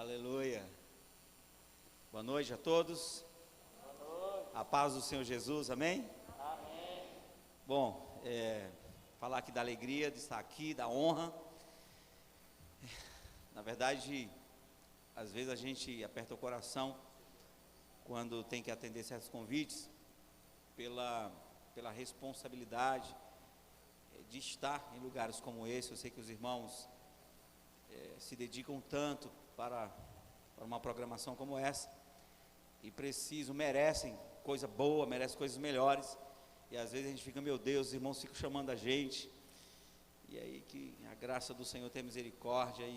Aleluia. Boa noite a todos. Boa noite. A paz do Senhor Jesus, amém? Amém. Bom, falar aqui da alegria de estar aqui, da honra. Na verdade, às vezes a gente aperta o coração quando tem que atender certos convites, pela responsabilidade de estar em lugares como esse. Eu sei que os irmãos se dedicam tanto para uma programação como essa, e merecem coisa boa, merecem coisas melhores, e às vezes a gente fica, meu Deus, os irmãos ficam chamando a gente, e aí que a graça do Senhor tenha misericórdia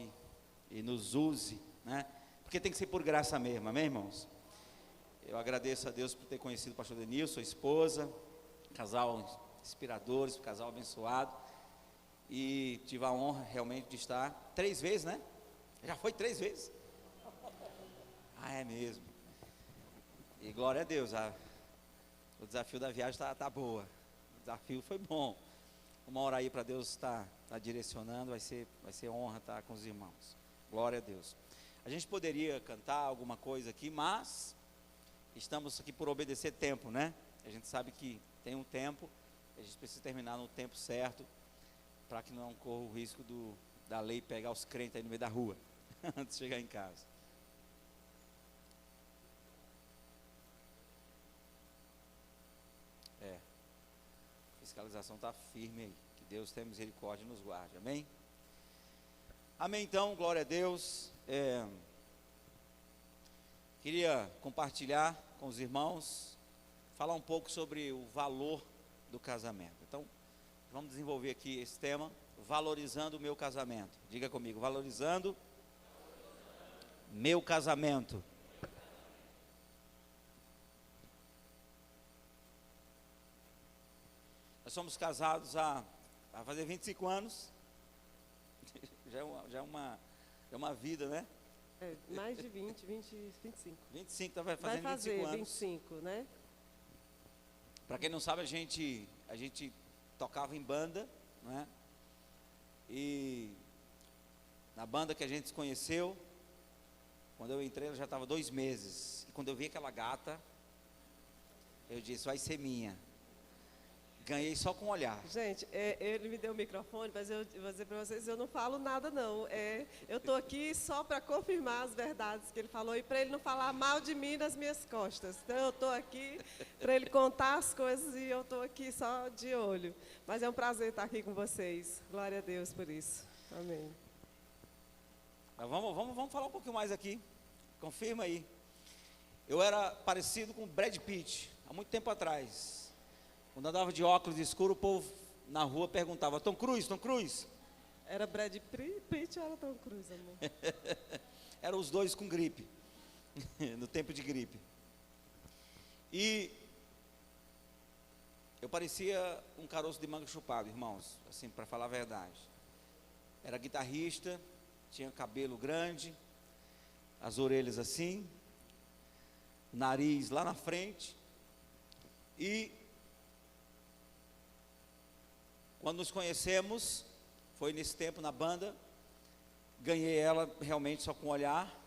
e nos use, né? Porque tem que ser por graça mesmo, amém, irmãos? Eu agradeço a Deus por ter conhecido o pastor Denilson, sua esposa, casal inspiradores, casal abençoado, e tive a honra realmente de estar 3 vezes, né? Já foi 3 vezes. Ah, é mesmo. E glória a Deus, o desafio da viagem tá boa. O desafio foi bom. Uma hora aí para Deus estar direcionando, vai ser honra estar com os irmãos. Glória a Deus. A gente poderia cantar alguma coisa aqui, mas estamos aqui por obedecer tempo, né? A gente sabe que tem um tempo, a gente precisa terminar no tempo certo, para que não corra o risco da lei pegar os crentes aí no meio da rua, antes de chegar em casa. A fiscalização está firme aí, que Deus tenha misericórdia e nos guarde, amém? Amém, então, glória a Deus. Queria compartilhar com os irmãos, falar um pouco sobre o valor do casamento. Então, vamos desenvolver aqui esse tema, valorizando o meu casamento. Diga comigo, valorizando meu casamento. Nós somos casados há fazer 25 anos, já é uma vida, né? Mais de 25. 25, vai fazer 25 anos. 25, né? Para quem não sabe, a gente tocava em banda, né? E na banda que a gente se conheceu, quando eu entrei, ela já estava 2 meses. E quando eu vi aquela gata, eu disse, vai ser minha. Ganhei só com o olhar. Gente, ele me deu o microfone, mas eu vou dizer para vocês, eu não falo nada não. Eu estou aqui só para confirmar as verdades que ele falou e para ele não falar mal de mim nas minhas costas. Então eu estou aqui para ele contar as coisas e eu estou aqui só de olho. Mas é um prazer estar aqui com vocês. Glória a Deus por isso. Amém. Mas vamos falar um pouquinho mais aqui. Confirma aí. Eu era parecido com o Brad Pitt, há muito tempo atrás. Quando andava de óculos escuro, o povo na rua perguntava, Tom Cruise? Era Brad Pitt ou era Tom Cruise, amor? Eram os dois com gripe, no tempo de gripe. E eu parecia um caroço de manga chupado, irmãos, assim, para falar a verdade. Era guitarrista, tinha cabelo grande, as orelhas assim, nariz lá na frente, e quando nos conhecemos, foi nesse tempo na banda, ganhei ela realmente só com o olhar.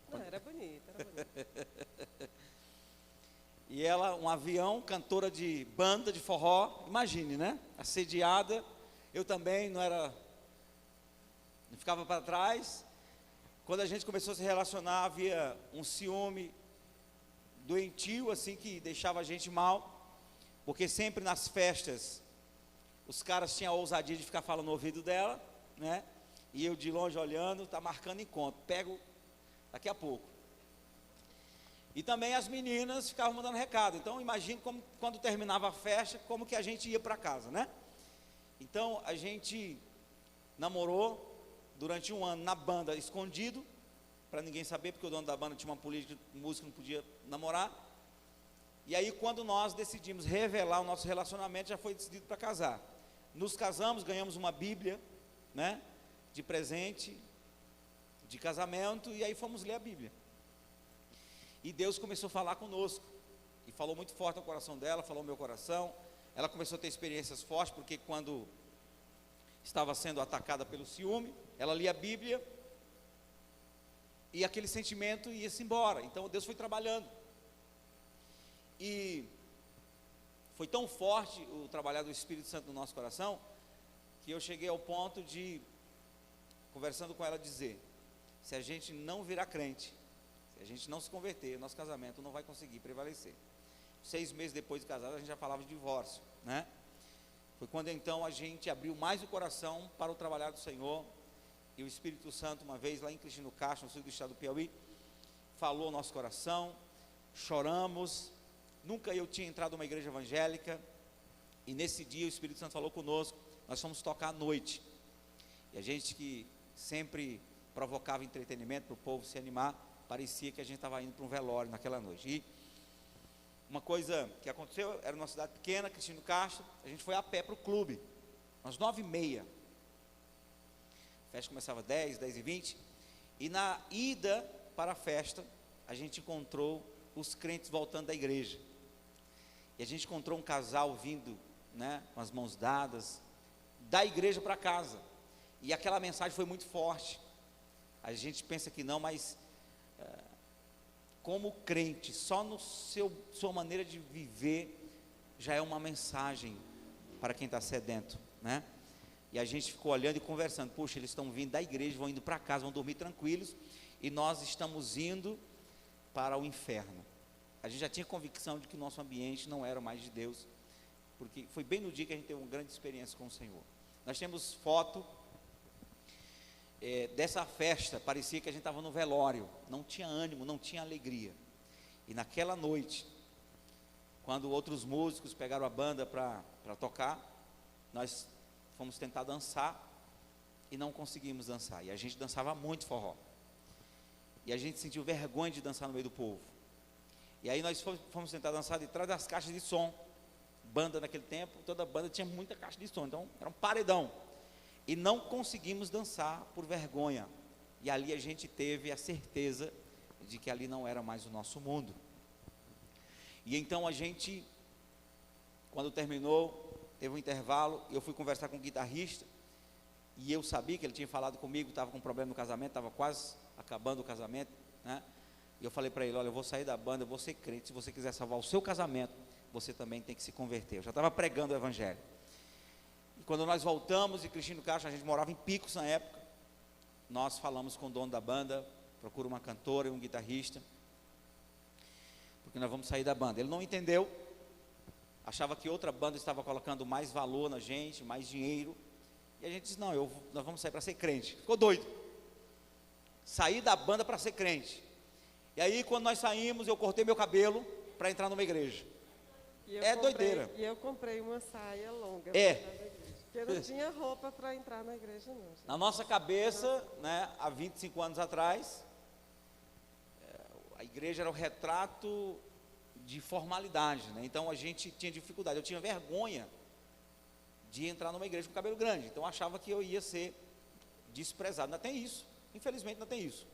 Não, era bonita. E ela, um avião, cantora de banda de forró, imagine, né? Assediada, eu também não ficava para trás. Quando a gente começou a se relacionar, havia um ciúme doentio, assim, que deixava a gente mal, porque sempre nas festas, os caras tinham a ousadia de ficar falando no ouvido dela, né? E eu de longe olhando, tá marcando encontro, pego daqui a pouco. E também as meninas ficavam mandando recado. Então imagine como, quando terminava a festa, como que a gente ia para casa, né? Então a gente namorou durante 1 ano na banda, escondido, para ninguém saber, porque o dono da banda tinha uma política, músico não podia namorar. E aí quando nós decidimos revelar o nosso relacionamento, já foi decidido para casar. Nos casamos, ganhamos uma Bíblia, né, de presente, de casamento, e aí fomos ler a Bíblia. E Deus começou a falar conosco, e falou muito forte no coração dela, falou no meu coração. Ela começou a ter experiências fortes, porque quando estava sendo atacada pelo ciúme, ela lia a Bíblia, e aquele sentimento ia-se embora. Então Deus foi trabalhando, e foi tão forte o trabalhar do Espírito Santo no nosso coração, que eu cheguei ao ponto de, conversando com ela, dizer: se a gente não virar crente, se a gente não se converter, nosso casamento não vai conseguir prevalecer. 6 meses depois de casado, a gente já falava de divórcio, né? Foi quando então a gente abriu mais o coração para o trabalhar do Senhor, e o Espírito Santo, uma vez lá em Cristino Castro, no sul do estado do Piauí, falou ao nosso coração, choramos. Nunca eu tinha entrado numa igreja evangélica, e nesse dia o Espírito Santo falou conosco. Nós fomos tocar à noite, e a gente que sempre provocava entretenimento para o povo se animar, parecia que a gente estava indo para um velório naquela noite. E uma coisa que aconteceu, era numa cidade pequena, Cristino Castro, a gente foi a pé para o clube, às 9h30, a festa começava 10h20, e na ida para a festa, a gente encontrou os crentes voltando da igreja, e a gente encontrou um casal vindo, né, com as mãos dadas, da igreja para casa, e aquela mensagem foi muito forte. A gente pensa que não, mas como crente, só no sua maneira de viver, já é uma mensagem para quem está sedento, né? E a gente ficou olhando e conversando: puxa, eles estão vindo da igreja, vão indo para casa, vão dormir tranquilos, e nós estamos indo para o inferno. A gente já tinha convicção de que o nosso ambiente não era mais de Deus, porque foi bem no dia que a gente teve uma grande experiência com o Senhor. Nós temos foto dessa festa, parecia que a gente estava no velório, não tinha ânimo, não tinha alegria. E naquela noite, quando outros músicos pegaram a banda para tocar, nós fomos tentar dançar e não conseguimos dançar, e a gente dançava muito forró, e a gente sentiu vergonha de dançar no meio do povo. E aí nós fomos tentar dançar de trás das caixas de som. Banda naquele tempo, toda banda tinha muita caixa de som, então era um paredão, e não conseguimos dançar por vergonha. E ali a gente teve a certeza de que ali não era mais o nosso mundo. E então a gente, quando terminou, teve um intervalo, eu fui conversar com o guitarrista, e eu sabia que ele tinha falado comigo, estava com um problema no casamento, estava quase acabando o casamento, né? E eu falei para ele: olha, eu vou sair da banda, eu vou ser crente, se você quiser salvar o seu casamento, você também tem que se converter. Eu já estava pregando o evangelho. E quando nós voltamos de Cristino Castro, a gente morava em Picos na época, nós falamos com o dono da banda: procura uma cantora e um guitarrista, porque nós vamos sair da banda. Ele não entendeu, achava que outra banda estava colocando mais valor na gente, mais dinheiro, e a gente disse: não, nós vamos sair para ser crente. Ficou doido, sair da banda para ser crente. E aí quando nós saímos, eu cortei meu cabelo para entrar numa igreja. Doideira. E eu comprei uma saia longa. Porque eu não tinha roupa para entrar na igreja, não. Na nossa cabeça, né, há 25 anos atrás, a igreja era o retrato de formalidade, né? Então a gente tinha dificuldade, eu tinha vergonha de entrar numa igreja com cabelo grande, então eu achava que eu ia ser desprezado. Ainda tem isso, infelizmente ainda tem isso.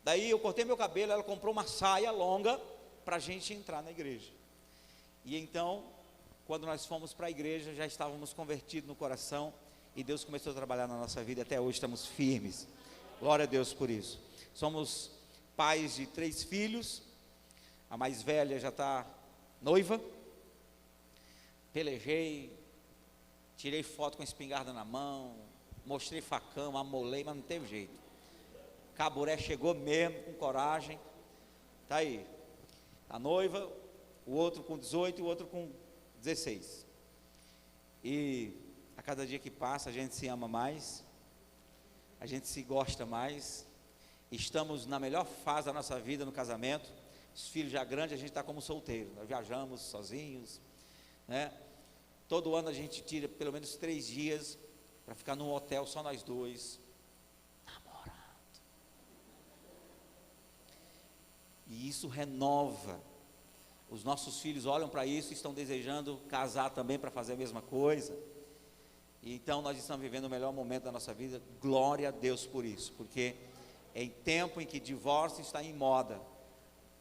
Daí eu cortei meu cabelo, ela comprou uma saia longa para a gente entrar na igreja. E então, quando nós fomos para a igreja, já estávamos convertidos no coração, e Deus começou a trabalhar na nossa vida, e até hoje estamos firmes. Glória a Deus por isso. Somos pais de 3 filhos, a mais velha já está noiva. Pelejei, tirei foto com a espingarda na mão, mostrei facão, amolei, mas não teve jeito. Caburé chegou mesmo, com coragem. Está aí, a noiva, o outro com 18 e o outro com 16. E a cada dia que passa a gente se ama mais, a gente se gosta mais. Estamos na melhor fase da nossa vida no casamento. Os filhos já grandes, a gente está como solteiro. Nós viajamos sozinhos, né? Todo ano a gente tira pelo menos 3 dias para ficar num hotel só nós dois, namorando. E isso renova. Os nossos filhos olham para isso e estão desejando casar também para fazer a mesma coisa. E então nós estamos vivendo o melhor momento da nossa vida. Glória a Deus por isso, porque em tempo em que divórcio está em moda,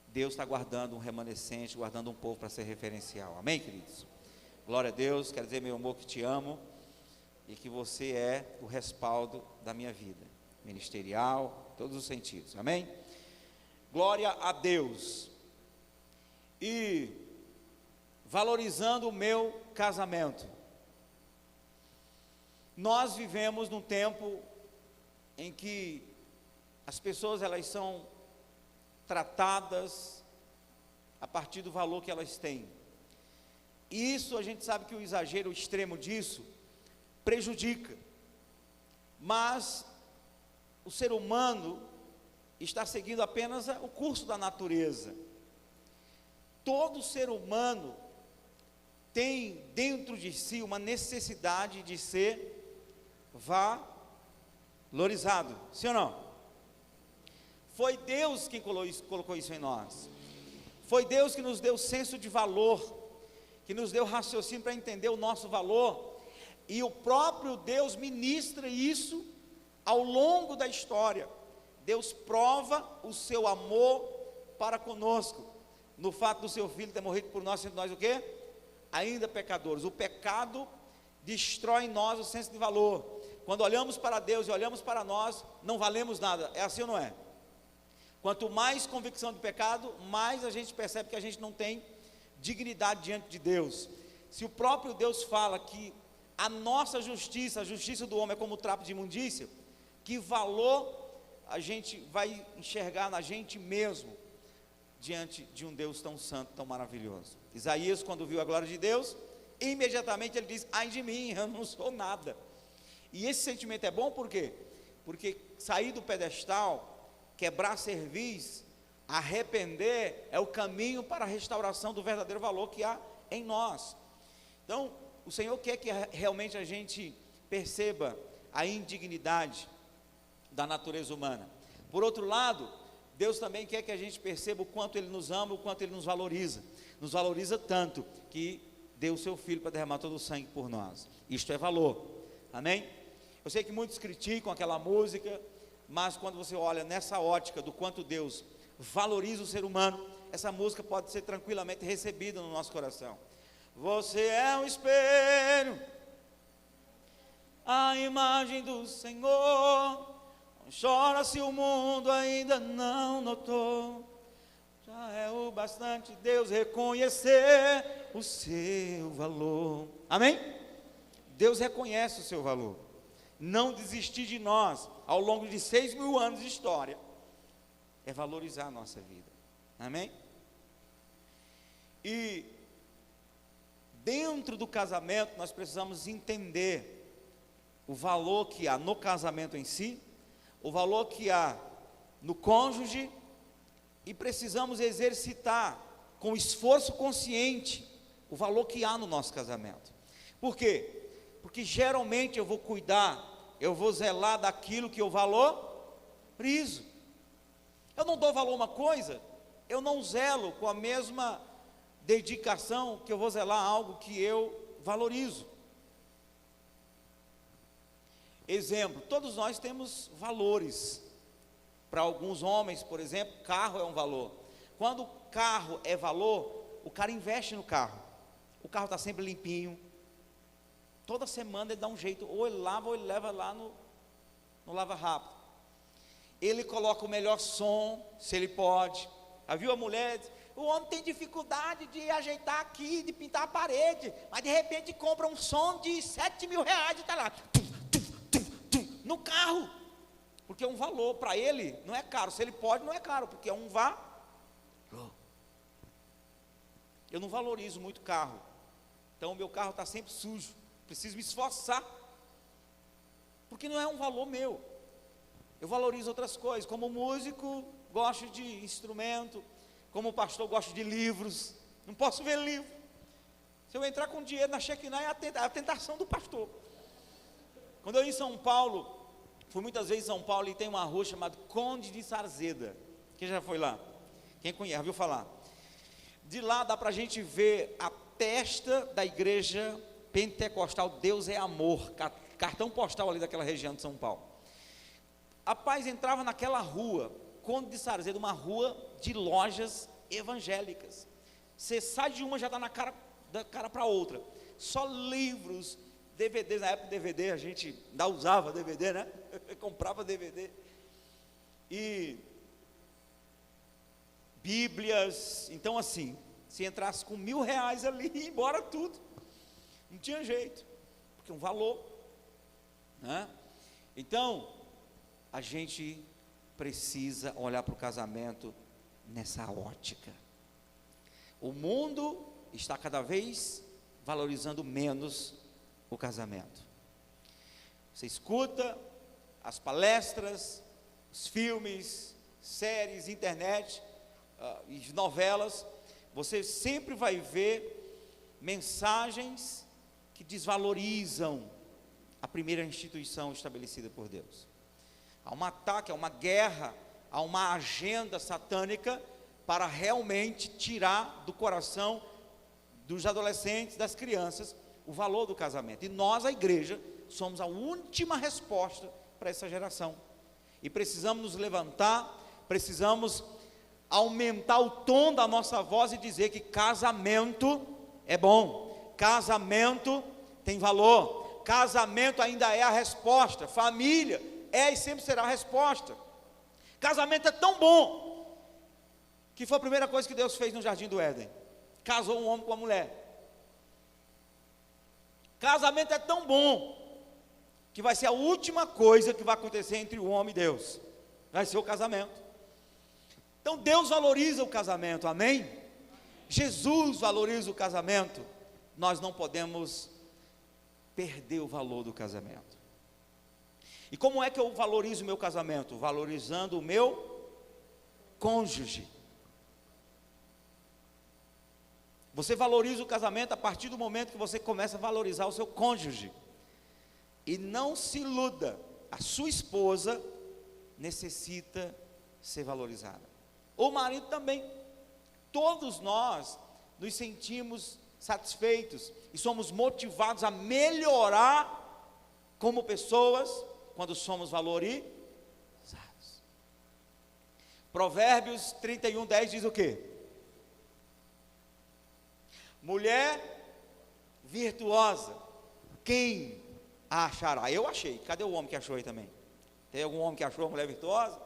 Deus está guardando um remanescente, guardando um povo para ser referencial. Amém, queridos? Glória a Deus. Quero dizer, meu amor, que te amo e que você é o respaldo da minha vida ministerial, em todos os sentidos. Amém? glória a Deus, e valorizando o meu casamento. Nós vivemos num tempo em que as pessoas elas são tratadas a partir do valor que elas têm. E isso a gente sabe que o exagero, o extremo disso, prejudica. Mas o ser humano está seguindo apenas o curso da natureza. Todo ser humano tem dentro de si uma necessidade de ser valorizado, sim ou não? Foi Deus quem colocou isso em nós. Foi Deus que nos deu senso de valor, que nos deu raciocínio para entender o nosso valor, e o próprio Deus ministra isso ao longo da história. Deus prova o seu amor para conosco, no fato do seu Filho ter morrido por nós, sendo nós o quê? Ainda pecadores. O pecado destrói em nós o senso de valor. Quando olhamos para Deus e olhamos para nós, não valemos nada. É assim ou não é? Quanto mais convicção de pecado, mais a gente percebe que a gente não tem dignidade diante de Deus. Se o próprio Deus fala que a nossa justiça, a justiça do homem é como trapo de imundícia, que valor a gente vai enxergar na gente mesmo, diante de um Deus tão santo, tão maravilhoso? Isaías, quando viu a glória de Deus, imediatamente ele diz: ai de mim, eu não sou nada. E esse sentimento é bom por quê? Porque sair do pedestal, quebrar cerviz, arrepender, é o caminho para a restauração do verdadeiro valor que há em nós. Então, o Senhor quer que realmente a gente perceba a indignidade da natureza humana. Por outro lado, Deus também quer que a gente perceba o quanto Ele nos ama, o quanto Ele nos valoriza tanto, que deu o seu Filho para derramar todo o sangue por nós. Isto é valor, amém? Eu sei que muitos criticam aquela música, mas quando você olha nessa ótica do quanto Deus valoriza o ser humano, essa música pode ser tranquilamente recebida no nosso coração. Você é um espelho, a imagem do Senhor, não chora se o mundo ainda não notou, já é o bastante Deus reconhecer o seu valor, amém? Deus reconhece o seu valor. Não desistir de nós ao longo de 6.000 anos de história é valorizar a nossa vida, amém? E dentro do casamento nós precisamos entender o valor que há no casamento em si, o valor que há no cônjuge, e precisamos exercitar com esforço consciente o valor que há no nosso casamento. Por quê? Porque geralmente eu vou cuidar, eu vou zelar daquilo que eu valorizo. Eu não dou valor a uma coisa, eu não zelo com a mesma dedicação que eu vou zelar a algo que eu valorizo. Exemplo, todos nós temos valores. Para alguns homens, por exemplo, carro é um valor. Quando o carro é valor, o cara investe no carro. O carro está sempre limpinho. Toda semana ele dá um jeito, ou ele lava ou ele leva lá no lava rápido. Ele coloca o melhor som, se ele pode. Já viu a mulher? O homem tem dificuldade de ajeitar aqui, de pintar a parede, mas de repente compra um som de 7.000 reais e está lá, no carro, porque é um valor, para ele não é caro, se ele pode não é caro, porque é um valor. Eu não valorizo muito carro, então o meu carro está sempre sujo, preciso me esforçar, porque não é um valor meu. Eu valorizo outras coisas, como músico, gosto de instrumento, como pastor, gosto de livros, não posso ver livro. Se eu entrar com dinheiro na Shekinah, é a tentação do pastor. Quando eu ia em São Paulo, fui muitas vezes em São Paulo, e tem uma rua chamada Conde de Sarzeda. Quem já foi lá? Quem conhece, viu falar? De lá dá para a gente ver a testa da igreja pentecostal, Deus é amor, cartão postal ali daquela região de São Paulo. Rapaz, entrava naquela rua, Conde de Sarzeda, uma rua de lojas evangélicas. Você sai de uma, já está da cara para outra. Só livros, DVDs, na época DVD, a gente ainda usava DVD, né? Comprava DVD. E Bíblias. Então assim, se entrasse com R$1.000 ali, ia embora tudo, não tinha jeito, porque é um valor, né? Então, a gente precisa olhar para o casamento nessa ótica. O mundo está cada vez valorizando menos o casamento. Você escuta as palestras, os filmes, séries, internet, e novelas, você sempre vai ver mensagens que desvalorizam a primeira instituição estabelecida por Deus. Há um ataque, há uma guerra, há uma agenda satânica para realmente tirar do coração dos adolescentes, das crianças, o valor do casamento. E nós, a igreja, somos a última resposta para essa geração. E precisamos nos levantar, precisamos aumentar o tom da nossa voz e dizer que casamento é bom, casamento tem valor, casamento ainda é a resposta, família é e sempre será a resposta. Casamento é tão bom, que foi a primeira coisa que Deus fez no Jardim do Éden, casou um homem com uma mulher. Casamento é tão bom, que vai ser a última coisa que vai acontecer entre o homem e Deus, vai ser o casamento. Então Deus valoriza o casamento, amém? Jesus valoriza o casamento. Nós não podemos perder o valor do casamento. E como é que eu valorizo o meu casamento? Valorizando o meu cônjuge. Você valoriza o casamento a partir do momento que você começa a valorizar o seu cônjuge. E não se iluda, a sua esposa necessita ser valorizada. O marido também. Todos nós nos sentimos satisfeitos e somos motivados a melhorar como pessoas quando somos valorizados. Provérbios 31:10 diz o quê? Mulher virtuosa, quem a achará? Eu achei. Cadê o homem que achou aí também? Tem algum homem que achou a mulher virtuosa?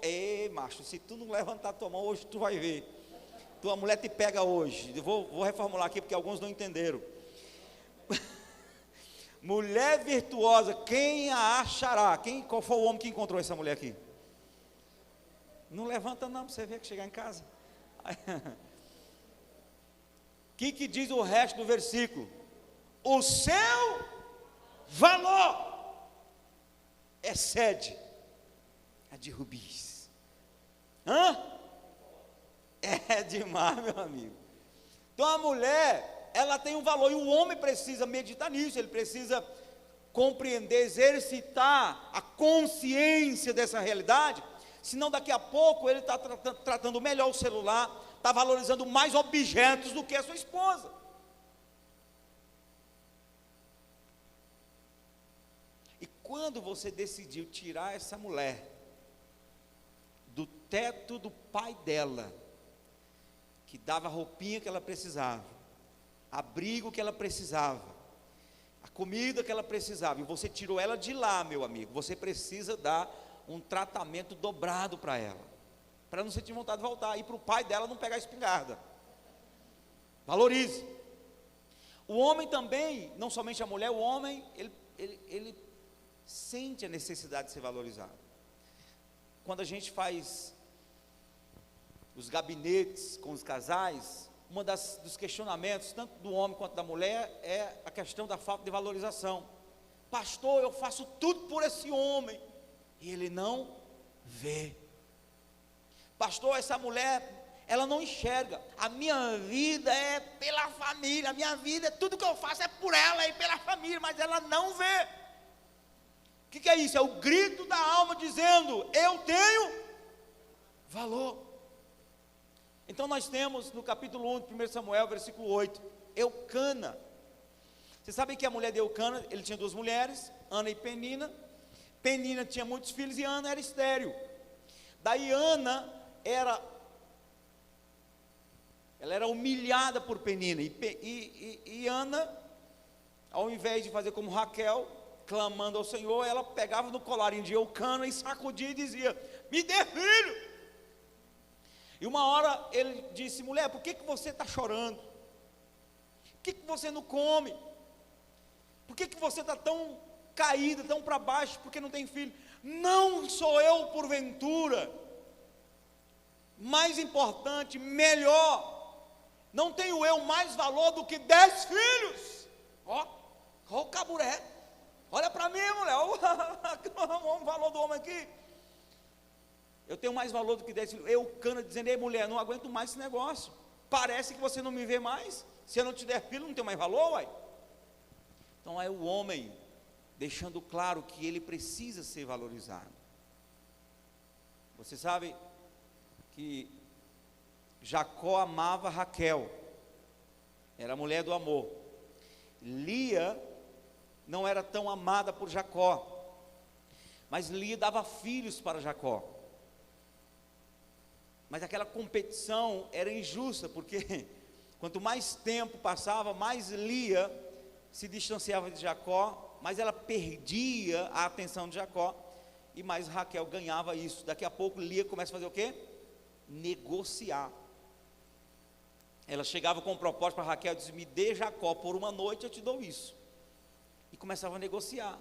Ei, macho, se tu não levantar tua mão hoje, tu vai ver. Tua mulher te pega hoje. Eu vou reformular aqui porque alguns não entenderam. Mulher virtuosa, quem a achará? Qual foi o homem que encontrou essa mulher aqui? Não levanta não, para você ver que chegar em casa. O que diz o resto do versículo? O seu valor excede a de rubis. É demais, meu amigo. Então a mulher, ela tem um valor, e o homem precisa meditar nisso, ele precisa compreender, exercitar a consciência dessa realidade, senão daqui a pouco ele está tratando melhor o celular, está valorizando mais objetos do que a sua esposa. E quando você decidiu tirar essa mulher do teto do pai dela, que dava a roupinha que ela precisava, abrigo que ela precisava, a comida que ela precisava, e você tirou ela de lá, meu amigo, você precisa dar um tratamento dobrado para ela, para não sentir vontade de voltar, e para o pai dela não pegar a espingarda. Valorize. O homem também, não somente a mulher, o homem, ele sente a necessidade de ser valorizado. Quando a gente faz os gabinetes com os casais, dos questionamentos, tanto do homem quanto da mulher, é a questão da falta de valorização. Pastor, eu faço tudo por esse homem, e ele não vê. Pastor, essa mulher, ela não enxerga. A minha vida é pela família, a minha vida, tudo que eu faço é por ela e pela família, mas ela não vê. O que é isso? É o grito da alma dizendo: eu tenho valor. Então nós temos no capítulo 1 de 1 Samuel, versículo 8, Eucana. Vocês sabem que a mulher de Eucana, ele tinha duas mulheres, Ana e Penina. Penina tinha muitos filhos e Ana era estéril. Daí Ana ela era humilhada por Penina, e Ana, ao invés de fazer como Raquel, clamando ao Senhor, ela pegava no colarinho de Eucana e sacudia e dizia: me dê filho. E uma hora ele disse: mulher, por que você está chorando? Por que você não come? Por que você está tão caída, tão para baixo, porque não tem filho? Não sou eu, porventura, mais importante, melhor, não tenho eu mais valor do que 10 filhos? Ó o caburé, olha para mim, mulher, olha o valor do homem aqui. Eu tenho mais valor do que 10 filhos. Eucana dizendo: ei, mulher, não aguento mais esse negócio, parece que você não me vê mais, se eu não te der filho, não tem mais valor, uai. Então é o homem deixando claro que ele precisa ser valorizado. Você sabe que Jacó amava Raquel, era a mulher do amor. Lia não era tão amada por Jacó, mas Lia dava filhos para Jacó. Mas aquela competição era injusta, porque quanto mais tempo passava, mais Lia se distanciava de Jacó, mais ela perdia a atenção de Jacó, e mais Raquel ganhava isso. Daqui a pouco Lia começa a fazer o quê? Negociar. Ela chegava com um propósito para Raquel, dizia: me dê Jacó por uma noite, eu te dou isso. E começava a negociar.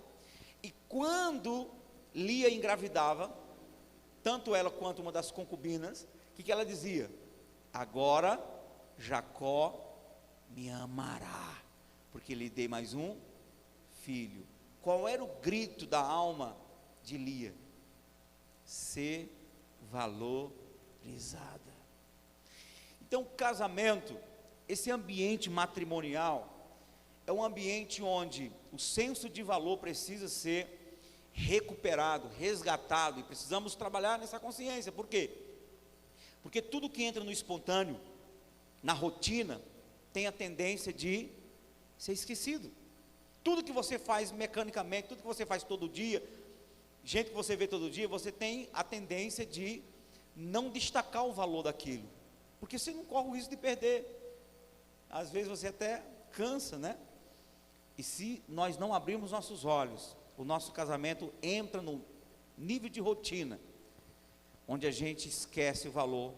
E quando Lia engravidava, tanto ela quanto uma das concubinas, o que ela dizia? Agora Jacó me amará, porque lhe dei mais um filho. Qual era o grito da alma de Lia? Ser valorizada. Então, o casamento, esse ambiente matrimonial, é um ambiente onde o senso de valor precisa ser recuperado, resgatado, e precisamos trabalhar nessa consciência. Por quê? Porque tudo que entra no espontâneo, na rotina, tem a tendência de ser esquecido. Tudo que você faz mecanicamente, tudo que você faz todo dia, gente que você vê todo dia, você tem a tendência de não destacar o valor daquilo, porque você não corre o risco de perder. Às vezes você até cansa, né? E se nós não abrirmos nossos olhos, o nosso casamento entra no nível de rotina, onde a gente esquece o valor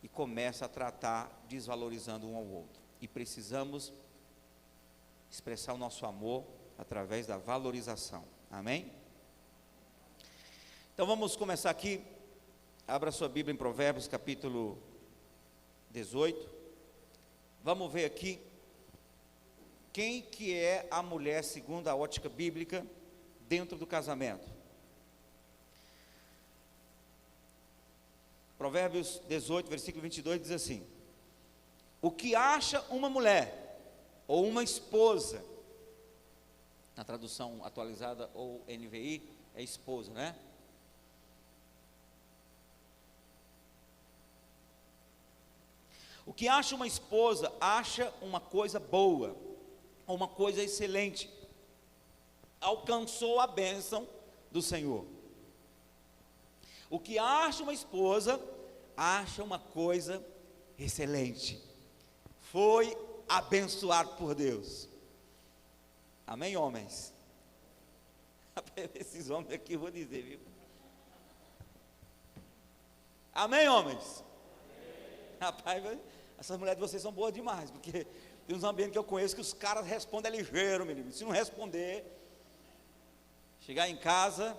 e começa a tratar desvalorizando um ao outro. E precisamos expressar o nosso amor através da valorização. Amém? Então vamos começar aqui. Abra sua Bíblia em Provérbios capítulo 18. Vamos ver aqui quem que é a mulher segundo a ótica bíblica dentro do casamento. Provérbios 18, versículo 22 diz assim: o que acha uma mulher ou uma esposa, na tradução atualizada ou NVI é esposa, né? O que acha uma esposa, acha uma coisa boa, uma coisa excelente, alcançou a bênção do Senhor. O que acha uma esposa, acha uma coisa excelente, foi abençoado por Deus. Amém, homens? Esses homens aqui eu vou dizer, viu? Amém, homens? Rapaz, essas mulheres de vocês são boas demais, porque tem uns ambientes que eu conheço que os caras respondem ligeiro, menino. Se não responder, chegar em casa,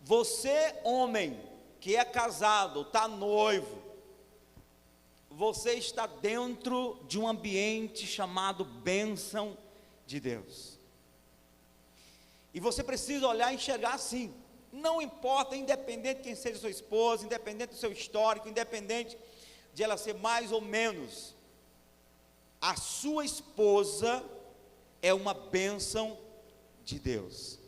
você, homem, que é casado, está noivo, você está dentro de um ambiente chamado bênção de Deus. E você precisa olhar e enxergar assim. Não importa, independente de quem seja sua esposa, independente do seu histórico, independente de ela ser mais ou menos, a sua esposa é uma bênção de Deus.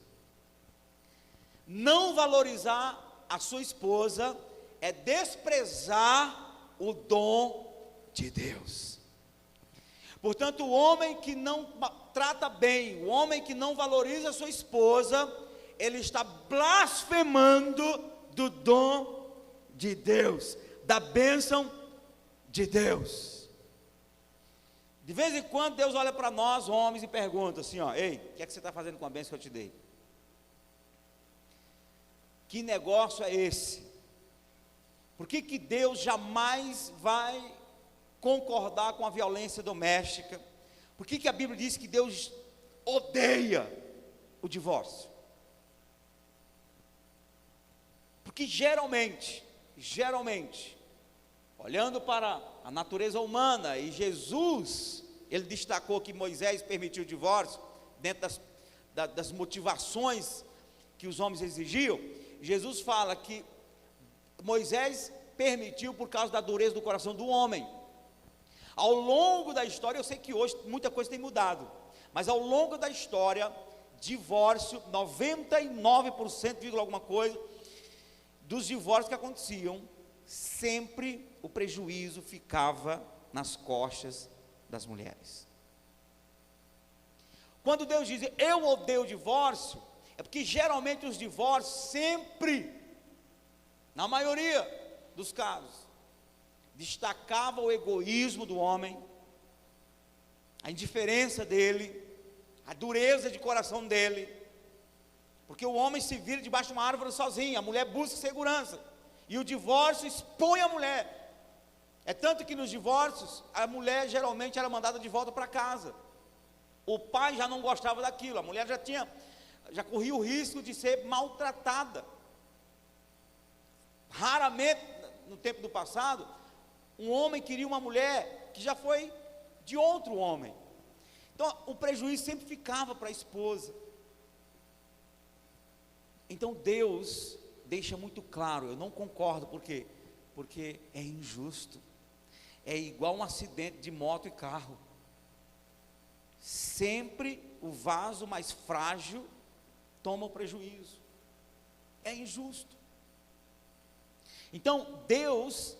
Não valorizar a sua esposa é desprezar o dom de Deus. Portanto, o homem que não trata bem, o homem que não valoriza a sua esposa, ele está blasfemando do dom de Deus, da bênção de Deus. De vez em quando Deus olha para nós, homens, e pergunta assim, ó: ei, o que é que você está fazendo com a bênção que eu te dei? Que negócio é esse? Por que que Deus jamais vai concordar com a violência doméstica? Por que que a Bíblia diz que Deus odeia o divórcio? Porque geralmente, olhando para a natureza humana, e Jesus, ele destacou que Moisés permitiu o divórcio, dentro das motivações que os homens exigiam. Jesus fala que Moisés permitiu por causa da dureza do coração do homem. Ao longo da história, eu sei que hoje muita coisa tem mudado, mas ao longo da história, divórcio, 99%, alguma coisa, dos divórcios que aconteciam, sempre o prejuízo ficava nas costas das mulheres. Quando Deus diz, eu odeio o divórcio, é porque geralmente os divórcios sempre, na maioria dos casos, destacava o egoísmo do homem, a indiferença dele, a dureza de coração dele, porque o homem se vira debaixo de uma árvore sozinho, a mulher busca segurança, e o divórcio expõe a mulher. É tanto que nos divórcios, a mulher geralmente era mandada de volta para casa, o pai já não gostava daquilo, a mulher já corria o risco de ser maltratada. Raramente, no tempo do passado, um homem queria uma mulher que já foi de outro homem. Então, o prejuízo sempre ficava para a esposa. Então, Deus deixa muito claro, eu não concordo, por quê? Porque é injusto. É igual um acidente de moto e carro. Sempre o vaso mais frágil toma o prejuízo. É injusto. Então, Deus,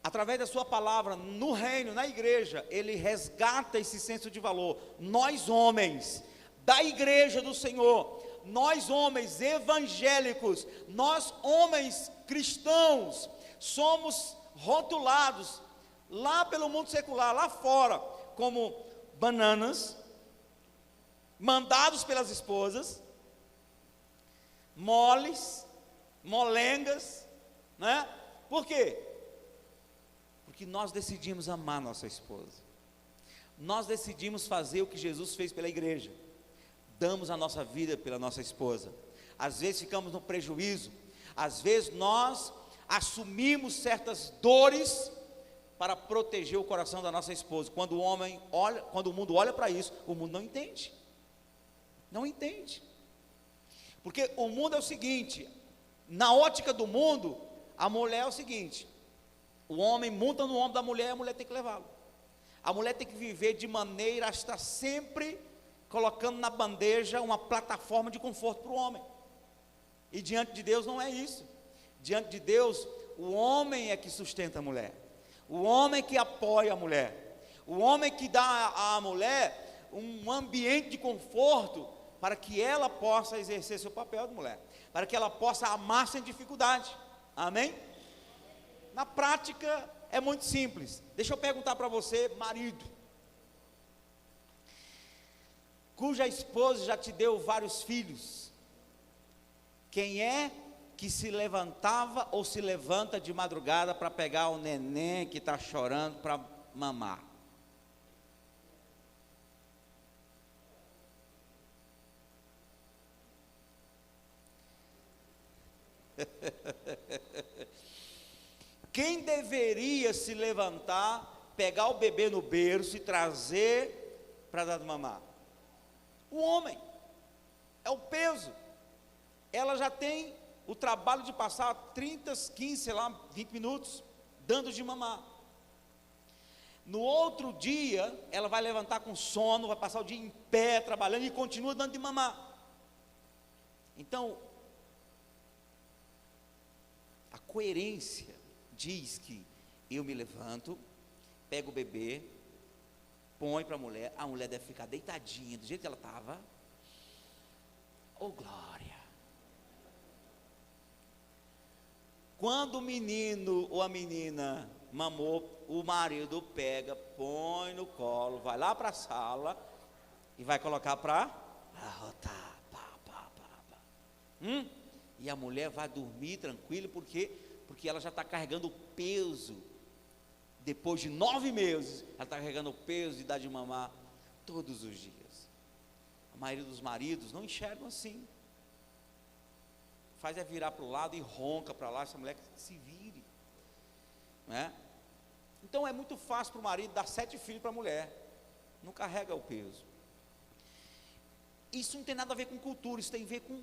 através da sua palavra, no reino, na igreja, ele resgata esse senso de valor. Nós homens, da igreja do Senhor, nós homens evangélicos, nós homens cristãos, somos rotulados, lá pelo mundo secular, lá fora, como bananas, mandados pelas esposas, moles, molengas, né? Por quê? Porque nós decidimos amar nossa esposa, nós decidimos fazer o que Jesus fez pela igreja, damos a nossa vida pela nossa esposa. Às vezes ficamos no prejuízo, às vezes nós assumimos certas dores para proteger o coração da nossa esposa. Quando o mundo olha para isso, o mundo não entende, porque o mundo é o seguinte, na ótica do mundo, a mulher é o seguinte, o homem monta no ombro da mulher, a mulher tem que levá-lo, a mulher tem que viver de maneira a estar sempre colocando na bandeja uma plataforma de conforto para o homem, e diante de Deus não é isso. Diante de Deus, o homem é que sustenta a mulher, o homem que apoia a mulher, o homem que dá à mulher um ambiente de conforto, para que ela possa exercer seu papel de mulher, para que ela possa amar sem dificuldade, amém? Na prática é muito simples. Deixa eu perguntar para você, marido, cuja esposa já te deu vários filhos, quem é que se levantava ou se levanta de madrugada para pegar o neném que está chorando para mamar? Quem deveria se levantar, pegar o bebê no berço e trazer para dar de mamar? O homem. É o peso. Ela já tem o trabalho de passar 30, 15, sei lá, 20 minutos dando de mamar. No outro dia, ela vai levantar com sono, vai passar o dia em pé, trabalhando e continua dando de mamar. Então, a coerência diz que eu me levanto, pego o bebê, põe para a mulher deve ficar deitadinha, do jeito que ela estava. Oh glória! Quando o menino ou a menina mamou, o marido pega, põe no colo, vai lá para a sala e vai colocar para arrotar, E a mulher vai dormir tranquila, porque Porque ela já está carregando o peso, depois de 9 meses, ela está carregando o peso de dar de mamar todos os dias. A maioria dos maridos não enxergam assim. Faz é virar para o lado e ronca para lá, essa mulher que se vire, né? Então é muito fácil para o marido dar 7 filhos para a mulher, não carrega o peso. Isso não tem nada a ver com cultura, isso tem a ver com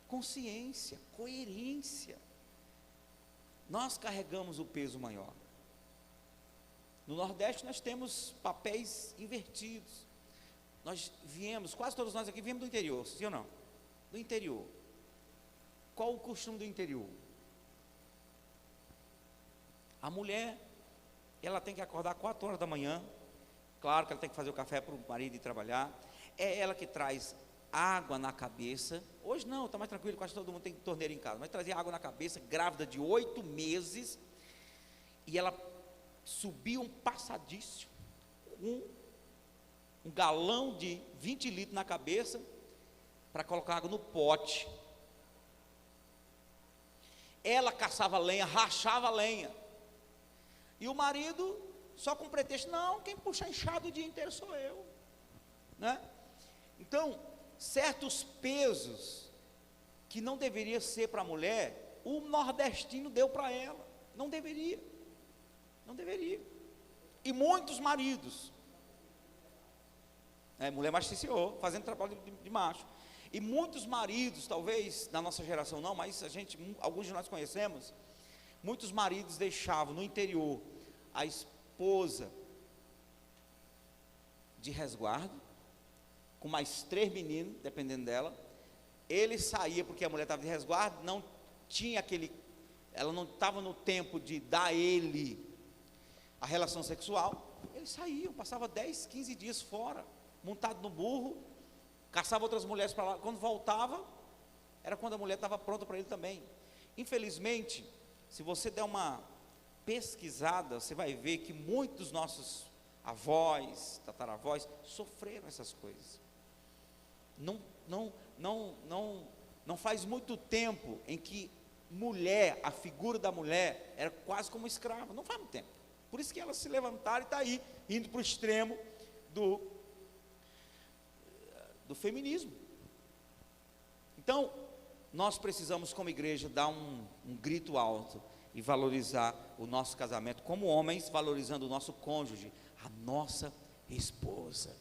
consciência, coerência. Nós carregamos o peso maior. No Nordeste nós temos papéis invertidos. Nós viemos, quase todos nós aqui viemos do interior, sim ou não? Do interior. Qual o costume do interior? A mulher, ela tem que acordar 4 horas da manhã. Claro que ela tem que fazer o café para o marido ir trabalhar. É ela que traz água na cabeça. Hoje não, está mais tranquilo, quase todo mundo tem torneira em casa. Mas trazia água na cabeça, grávida de 8 meses. E ela subia um passadício com um galão de 20 litros na cabeça para colocar água no pote. Ela caçava lenha, rachava lenha. E o marido, só com pretexto, não, quem puxa a enxada o dia inteiro sou eu, né? Então, certos pesos que não deveria ser para a mulher, o nordestino deu para ela. Não deveria. Não deveria. E muitos maridos, mulher machiciou, fazendo trabalho de macho. E muitos maridos, talvez da nossa geração não, mas alguns de nós conhecemos, muitos maridos deixavam no interior a esposa de resguardo, com mais 3 meninos, dependendo dela. Ele saía porque a mulher estava de resguardo, não tinha ela não estava no tempo de dar a ele a relação sexual. Eles saíam, passava 10, 15 dias fora, montado no burro, caçava outras mulheres para lá. Quando voltava, era quando a mulher estava pronta para ele também. Infelizmente, se você der uma pesquisada, você vai ver que muitos dos nossos avós, tataravós, sofreram essas coisas. Não faz muito tempo em que mulher, a figura da mulher, era quase como escrava. Não faz muito tempo. Por isso que elas se levantaram e está aí, indo para o extremo do feminismo. Então, nós precisamos, como igreja, dar um grito alto e valorizar o nosso casamento, como homens, valorizando o nosso cônjuge, a nossa esposa.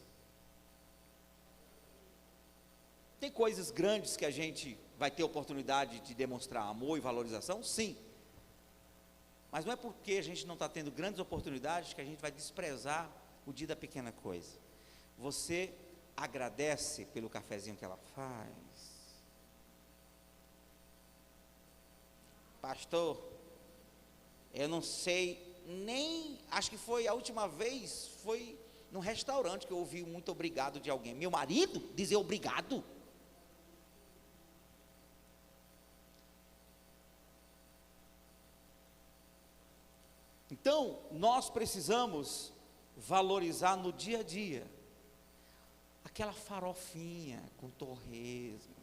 Tem coisas grandes que a gente vai ter oportunidade de demonstrar amor e valorização? Sim. Mas não é porque a gente não está tendo grandes oportunidades que a gente vai desprezar o dia da pequena coisa. Você agradece pelo cafezinho que ela faz? Pastor, eu não sei nem, acho que foi a última vez, foi num restaurante que eu ouvi muito obrigado de alguém. Meu marido dizer obrigado? Então, nós precisamos valorizar no dia a dia aquela farofinha com torresmo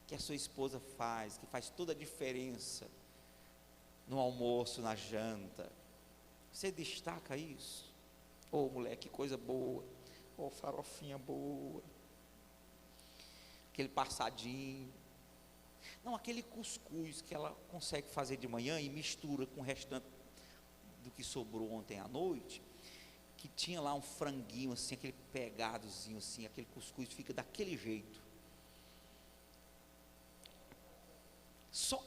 que a sua esposa faz, que faz toda a diferença no almoço, na janta. Você destaca isso? Ô, mulher, que coisa boa. Ô, farofinha boa. Aquele passadinho. Não, aquele cuscuz que ela consegue fazer de manhã e mistura com o restante do que sobrou ontem à noite, que tinha lá um franguinho assim, aquele pegadozinho assim, aquele cuscuz fica daquele jeito.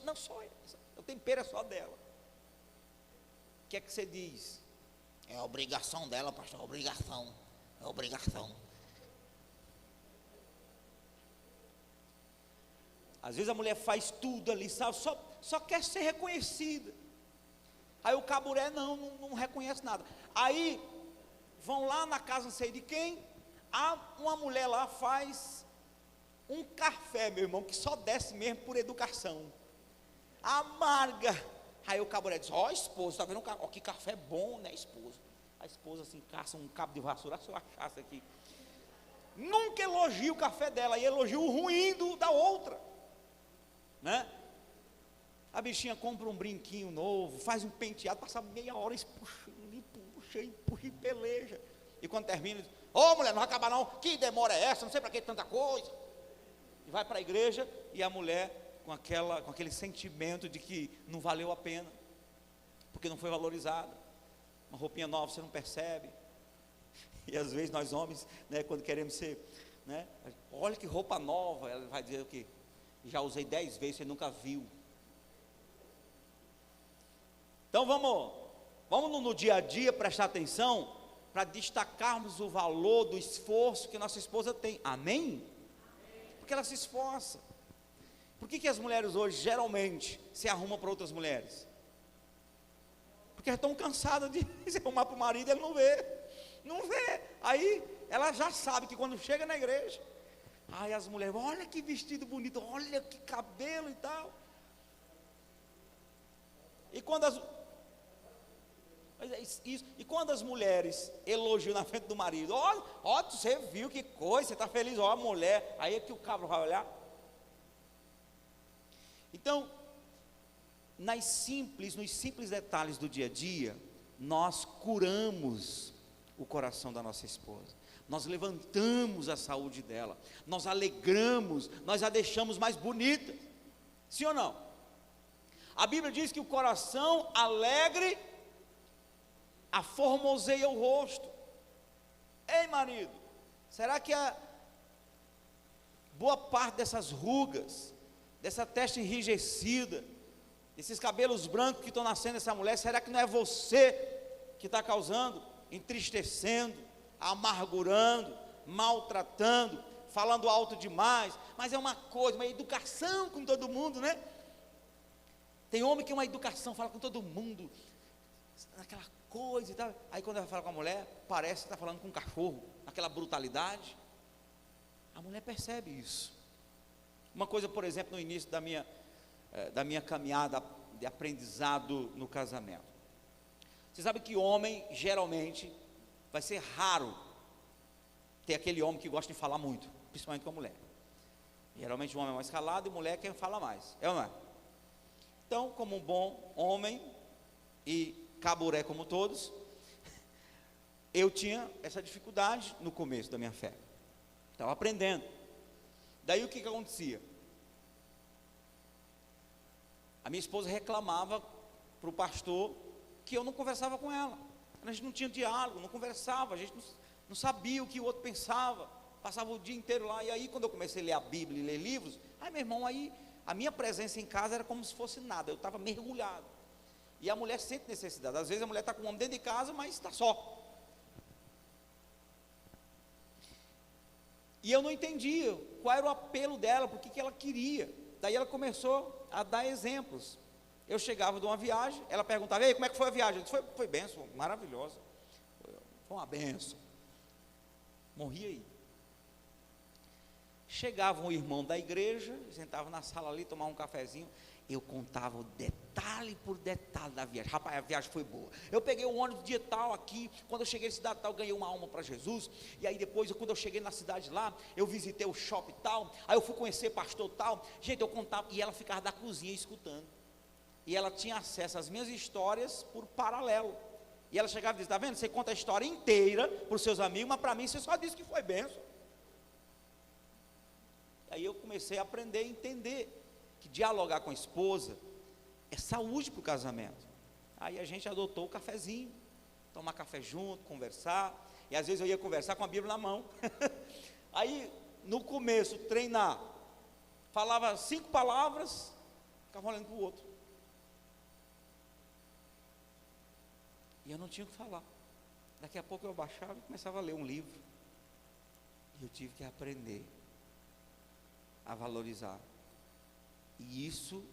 Não só essa, o tempero é só dela. O que é que você diz? É a obrigação dela, pastor, obrigação, é obrigação. Às vezes a mulher faz tudo ali, sabe? Só quer ser reconhecida. Aí o caburé não reconhece nada. Aí vão lá na casa não sei de quem, uma mulher lá faz um café, meu irmão, que só desce mesmo por educação. Amarga. Aí o caburé diz, ó, esposa, tá vendo que café bom, né, esposa? A esposa assim, caça um cabo de vassoura, se eu achasse aqui. Nunca elogia o café dela, e elogia o ruim da outra, né? A bichinha compra um brinquinho novo, faz um penteado, passa meia hora puxando, e puxa e peleja. E quando termina, diz: ô mulher, não vai acabar não, que demora é essa, não sei para que tanta coisa. E vai para a igreja, e a mulher com aquele sentimento de que não valeu a pena, porque não foi valorizada. Uma roupinha nova você não percebe. E às vezes nós homens, né, quando queremos ser, né, olha que roupa nova, ela vai dizer o quê? Já usei 10 vezes, você nunca viu. Então vamos no dia a dia prestar atenção, para destacarmos o valor do esforço que nossa esposa tem. Amém? Porque ela se esforça. Por que as mulheres hoje geralmente se arrumam para outras mulheres? Porque elas estão cansadas de se arrumar para o marido e ele não vê. Aí ela já sabe que quando chega na igreja, aí as mulheres: olha que vestido bonito, olha que cabelo e tal. E quando as mulheres elogiam na frente do marido: ó, você viu que coisa, você está feliz, ó, a mulher. Aí é que o cabra vai olhar. Então, nos simples detalhes do dia a dia, nós curamos o coração da nossa esposa, nós levantamos a saúde dela, nós alegramos, nós a deixamos mais bonita. Sim ou não? A Bíblia diz que o coração alegre aformoseia o rosto. Ei, marido, será que a boa parte dessas rugas, dessa testa enrijecida, esses cabelos brancos que estão nascendo nessa mulher, será que não é você que está causando, entristecendo, amargurando, maltratando, falando alto demais? Mas é uma coisa, uma educação com todo mundo, né? Tem homem que é uma educação, fala com todo mundo, aquela coisa e tal. Aí quando ela fala com a mulher, parece que está falando com um cachorro, aquela brutalidade. A mulher percebe isso. Uma coisa, por exemplo, no início da minha caminhada de aprendizado no casamento. Você sabe que homem, geralmente, vai ser raro ter aquele homem que gosta de falar muito, principalmente com a mulher. Geralmente o homem é mais calado e a mulher é quem fala mais. É ou não é? Então, como um bom homem e caburé como todos, eu tinha essa dificuldade no começo da minha fé. Estava aprendendo. Daí o que acontecia? A minha esposa reclamava para o pastor que eu não conversava com ela. A gente não tinha diálogo, não conversava, a gente não sabia o que o outro pensava, passava o dia inteiro lá. E aí quando eu comecei a ler a Bíblia e ler livros, meu irmão, aí a minha presença em casa era como se fosse nada, eu estava mergulhado. E a mulher sente necessidade. Às vezes a mulher está com o homem dentro de casa, mas está só. E eu não entendia qual era o apelo dela, por que ela queria. Daí ela começou a dar exemplos. Eu chegava de uma viagem, ela perguntava: ei, como é que foi a viagem? Eu disse: foi bênção, maravilhosa. Foi uma bênção. Morri aí. Chegava um irmão da igreja, sentava na sala ali, tomava um cafezinho. Eu contava o detalhe por detalhe da viagem. Rapaz, a viagem foi boa. Eu peguei um ônibus dia tal aqui, quando eu cheguei na cidade tal, ganhei uma alma para Jesus. E aí depois, quando eu cheguei na cidade lá, eu visitei o shopping tal, aí eu fui conhecer pastor tal. Gente, eu contava, e ela ficava da cozinha escutando. E ela tinha acesso às minhas histórias por paralelo. E ela chegava e dizia: está vendo, você conta a história inteira para os seus amigos, mas para mim você só disse que foi bênção. Aí eu comecei a aprender a entender que dialogar com a esposa é saúde para o casamento. Aí a gente adotou o cafezinho, tomar café junto, conversar. E às vezes eu ia conversar com a Bíblia na mão. Aí no começo, treinar, falava 5 palavras, ficava olhando para o outro. E eu não tinha o que falar. Daqui a pouco eu abaixava e começava a ler um livro. E eu tive que aprender a valorizar. E isso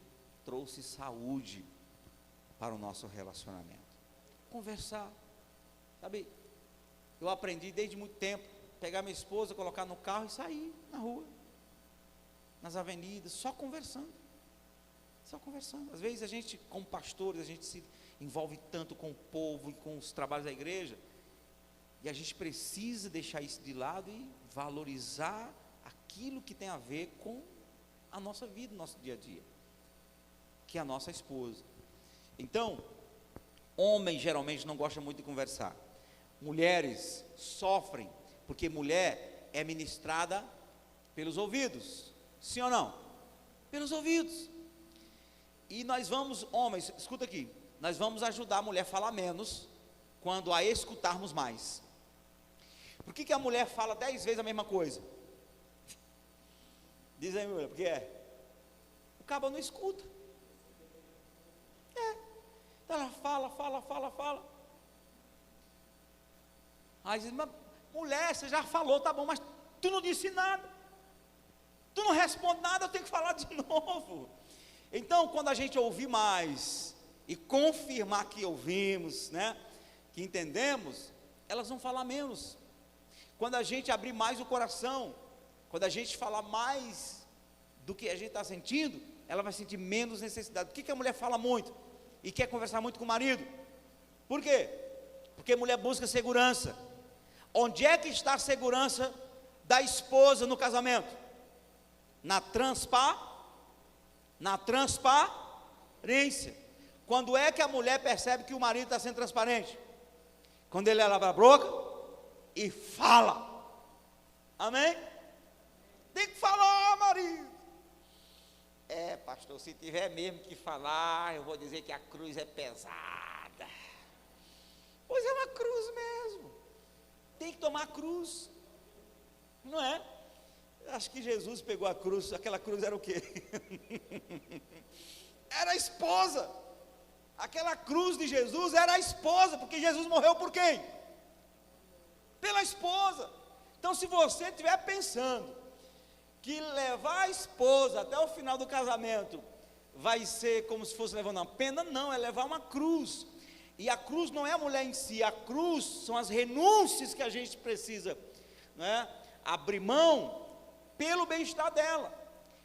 trouxe saúde para o nosso relacionamento. Conversar, sabe? Eu aprendi desde muito tempo, pegar minha esposa, colocar no carro e sair na rua, nas avenidas, só conversando. Só conversando. Às vezes a gente, como pastores, a gente se envolve tanto com o povo e com os trabalhos da igreja, e a gente precisa deixar isso de lado e valorizar aquilo que tem a ver com a nossa vida, o nosso dia a dia. que a nossa esposa. Então, homens geralmente não gostam muito de conversar. Mulheres sofrem, porque mulher é ministrada pelos ouvidos. Sim ou não? Pelos ouvidos. E nós vamos, homens, escuta aqui, nós vamos ajudar a mulher a falar menos, quando a escutarmos mais. Por que a mulher fala 10 vezes a mesma coisa? Diz aí, mulher, porque o cabo não escuta. Então ela fala. Aí diz, mas mulher, você já falou, tá bom, mas tu não disse nada. Tu não responde nada, eu tenho que falar de novo. Então, quando a gente ouvir mais e confirmar que ouvimos, né, que entendemos, elas vão falar menos. Quando a gente abrir mais o coração, quando a gente falar mais do que a gente está sentindo, ela vai sentir menos necessidade. Por que a mulher fala muito e quer conversar muito com o marido? Por quê? Porque a mulher busca segurança. Onde é que está a segurança da esposa no casamento? Na transparência. Quando é que a mulher percebe que o marido está sendo transparente? Quando ele abre a boca e fala. Amém? Tem que falar, marido. Pastor, se tiver mesmo que falar, eu vou dizer que a cruz é pesada. Pois é uma cruz mesmo. Tem que tomar a cruz. Não é? Acho que Jesus pegou a cruz. Aquela cruz era o quê? Era a esposa. Aquela cruz de Jesus era a esposa, porque Jesus morreu por quem? Pela esposa. Então, se você estiver pensando que levar a esposa até o final do casamento vai ser como se fosse levando uma pena, não, é levar uma cruz. E a cruz não é a mulher em si, a cruz são as renúncias que a gente precisa, né, abrir mão pelo bem-estar dela.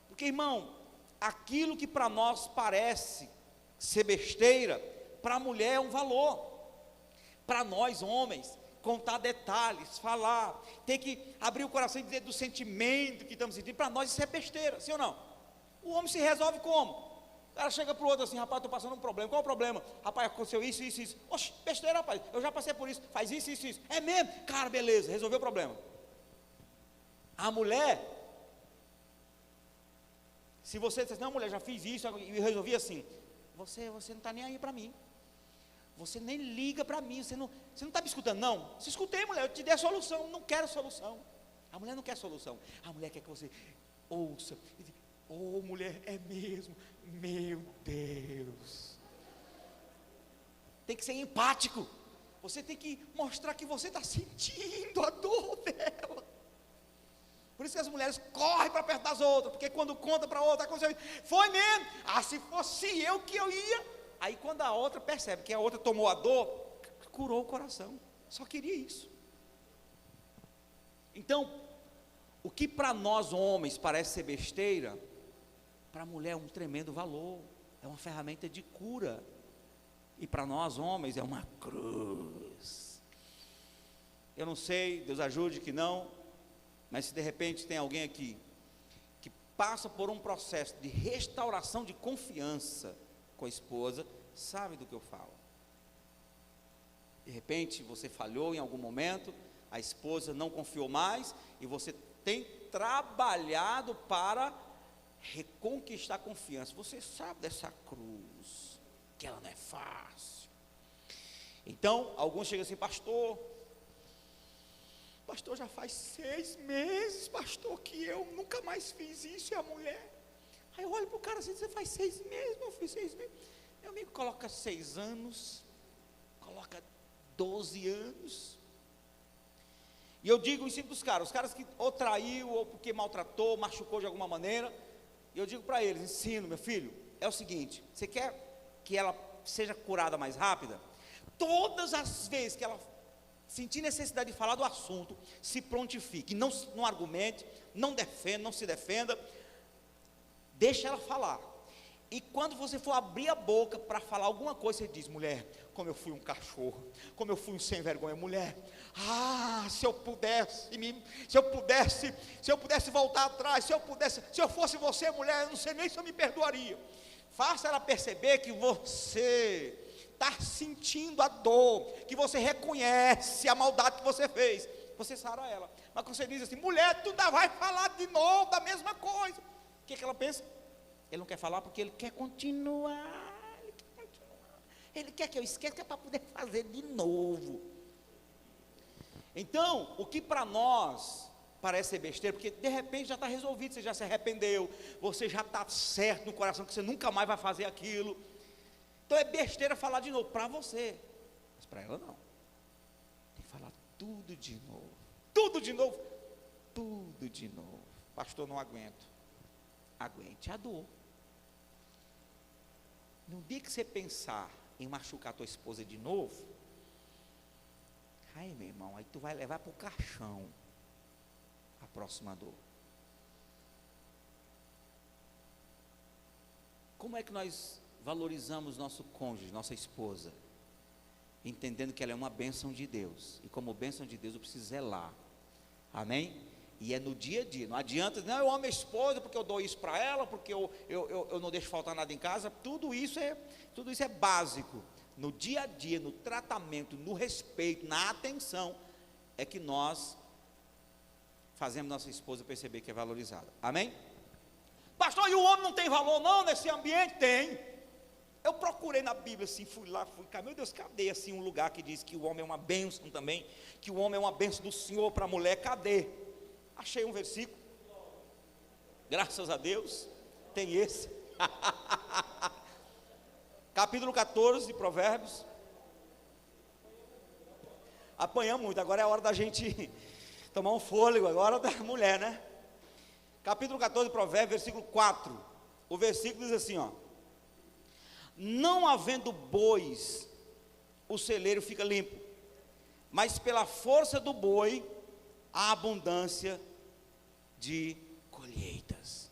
Porque, irmão, aquilo que para nós parece ser besteira, para a mulher é um valor. Para nós homens, contar detalhes, falar, ter que abrir o coração e dizer do sentimento que estamos sentindo, para nós isso é besteira, sim ou não? O homem se resolve como? O cara chega para o outro assim, rapaz, estou passando um problema. Qual é o problema? Rapaz, aconteceu isso. Oxe, besteira, rapaz, eu já passei por isso, faz isso. É mesmo? Cara, beleza, resolveu o problema. A mulher, se você disser, não, mulher, já fiz isso e resolvi assim, você não está nem aí para mim. Você nem liga para mim, você não está me escutando, não. Se escutei, mulher, eu te dei a solução, não quero solução. A mulher não quer solução, a mulher quer que você ouça e diga, oh, mulher, é mesmo, meu Deus. Tem que ser empático, você tem que mostrar que você está sentindo a dor dela. Por isso que as mulheres correm para perto das outras, porque quando conta para a outra, foi mesmo, se fosse eu que eu ia. Aí quando a outra percebe que a outra tomou a dor, curou o coração, só queria isso. Então, o que para nós homens parece ser besteira, para a mulher é um tremendo valor, é uma ferramenta de cura, e para nós homens é uma cruz. Eu não sei, Deus ajude que não, mas se de repente tem alguém aqui, que passa por um processo de restauração de confiança com a esposa, sabe do que eu falo. De repente você falhou em algum momento, a esposa não confiou mais, e você tem trabalhado para reconquistar a confiança. Você sabe dessa cruz, que ela não é fácil. Então, alguns chegam assim, pastor, já faz 6 meses, pastor, que eu nunca mais fiz isso, e a mulher. Aí eu olho para o cara assim, você faz 6 meses, meu filho, 6 meses. Meu amigo, coloca 6 anos, coloca 12 anos. E eu digo em cima dos caras, os caras que ou traiu, ou porque maltratou, machucou de alguma maneira, e eu digo para eles, ensino, meu filho, é o seguinte, você quer que ela seja curada mais rápida? Todas as vezes que ela sentir necessidade de falar do assunto, se prontifique, não argumente, não se defenda, deixa ela falar. E quando você for abrir a boca para falar alguma coisa, você diz, mulher, como eu fui um cachorro, como eu fui um sem vergonha, mulher, se eu pudesse voltar atrás, se eu fosse você, mulher, eu não sei nem se eu me perdoaria. Faça ela perceber que você está sentindo a dor, que você reconhece a maldade que você fez. Você sara ela. Mas quando você diz assim, mulher, tu ainda vai falar de novo da mesma coisa. O que ela pensa? Ele não quer falar porque ele quer continuar. Ele quer que eu esqueça, que é para poder fazer de novo. Então, o que para nós parece ser besteira, porque de repente já está resolvido, você já se arrependeu, você já está certo no coração que você nunca mais vai fazer aquilo. Então é besteira falar de novo para você, mas para ela não. Tem que falar tudo de novo, tudo de novo, tudo de novo. Pastor, não aguento. Aguente a dor. No dia que você pensar em machucar tua esposa de novo, aí meu irmão, aí tu vai levar para o caixão a próxima dor. Como é que nós valorizamos nosso cônjuge, nossa esposa? Entendendo que ela é uma bênção de Deus, e como bênção de Deus eu preciso zelar, amém? E é no dia a dia, não adianta, não, eu amo a esposa porque eu dou isso para ela, porque eu não deixo faltar nada em casa. Tudo isso é básico. No dia a dia, no tratamento, no respeito, na atenção, é que nós fazemos nossa esposa perceber que é valorizada, amém? Pastor, e o homem não tem valor não nesse ambiente? Tem. Eu procurei na Bíblia assim, fui cá, meu Deus, cadê assim um lugar que diz que o homem é uma bênção também, que o homem é uma bênção do Senhor para a mulher? Cadê? Achei um versículo, graças a Deus, tem esse, capítulo 14 de Provérbios. Apanhamos muito, agora é a hora da gente tomar um fôlego, agora da mulher, né? Capítulo 14 de Provérbios, versículo 4, o versículo diz assim, ó: não havendo bois, o celeiro fica limpo, mas pela força do boi, a abundância de colheitas.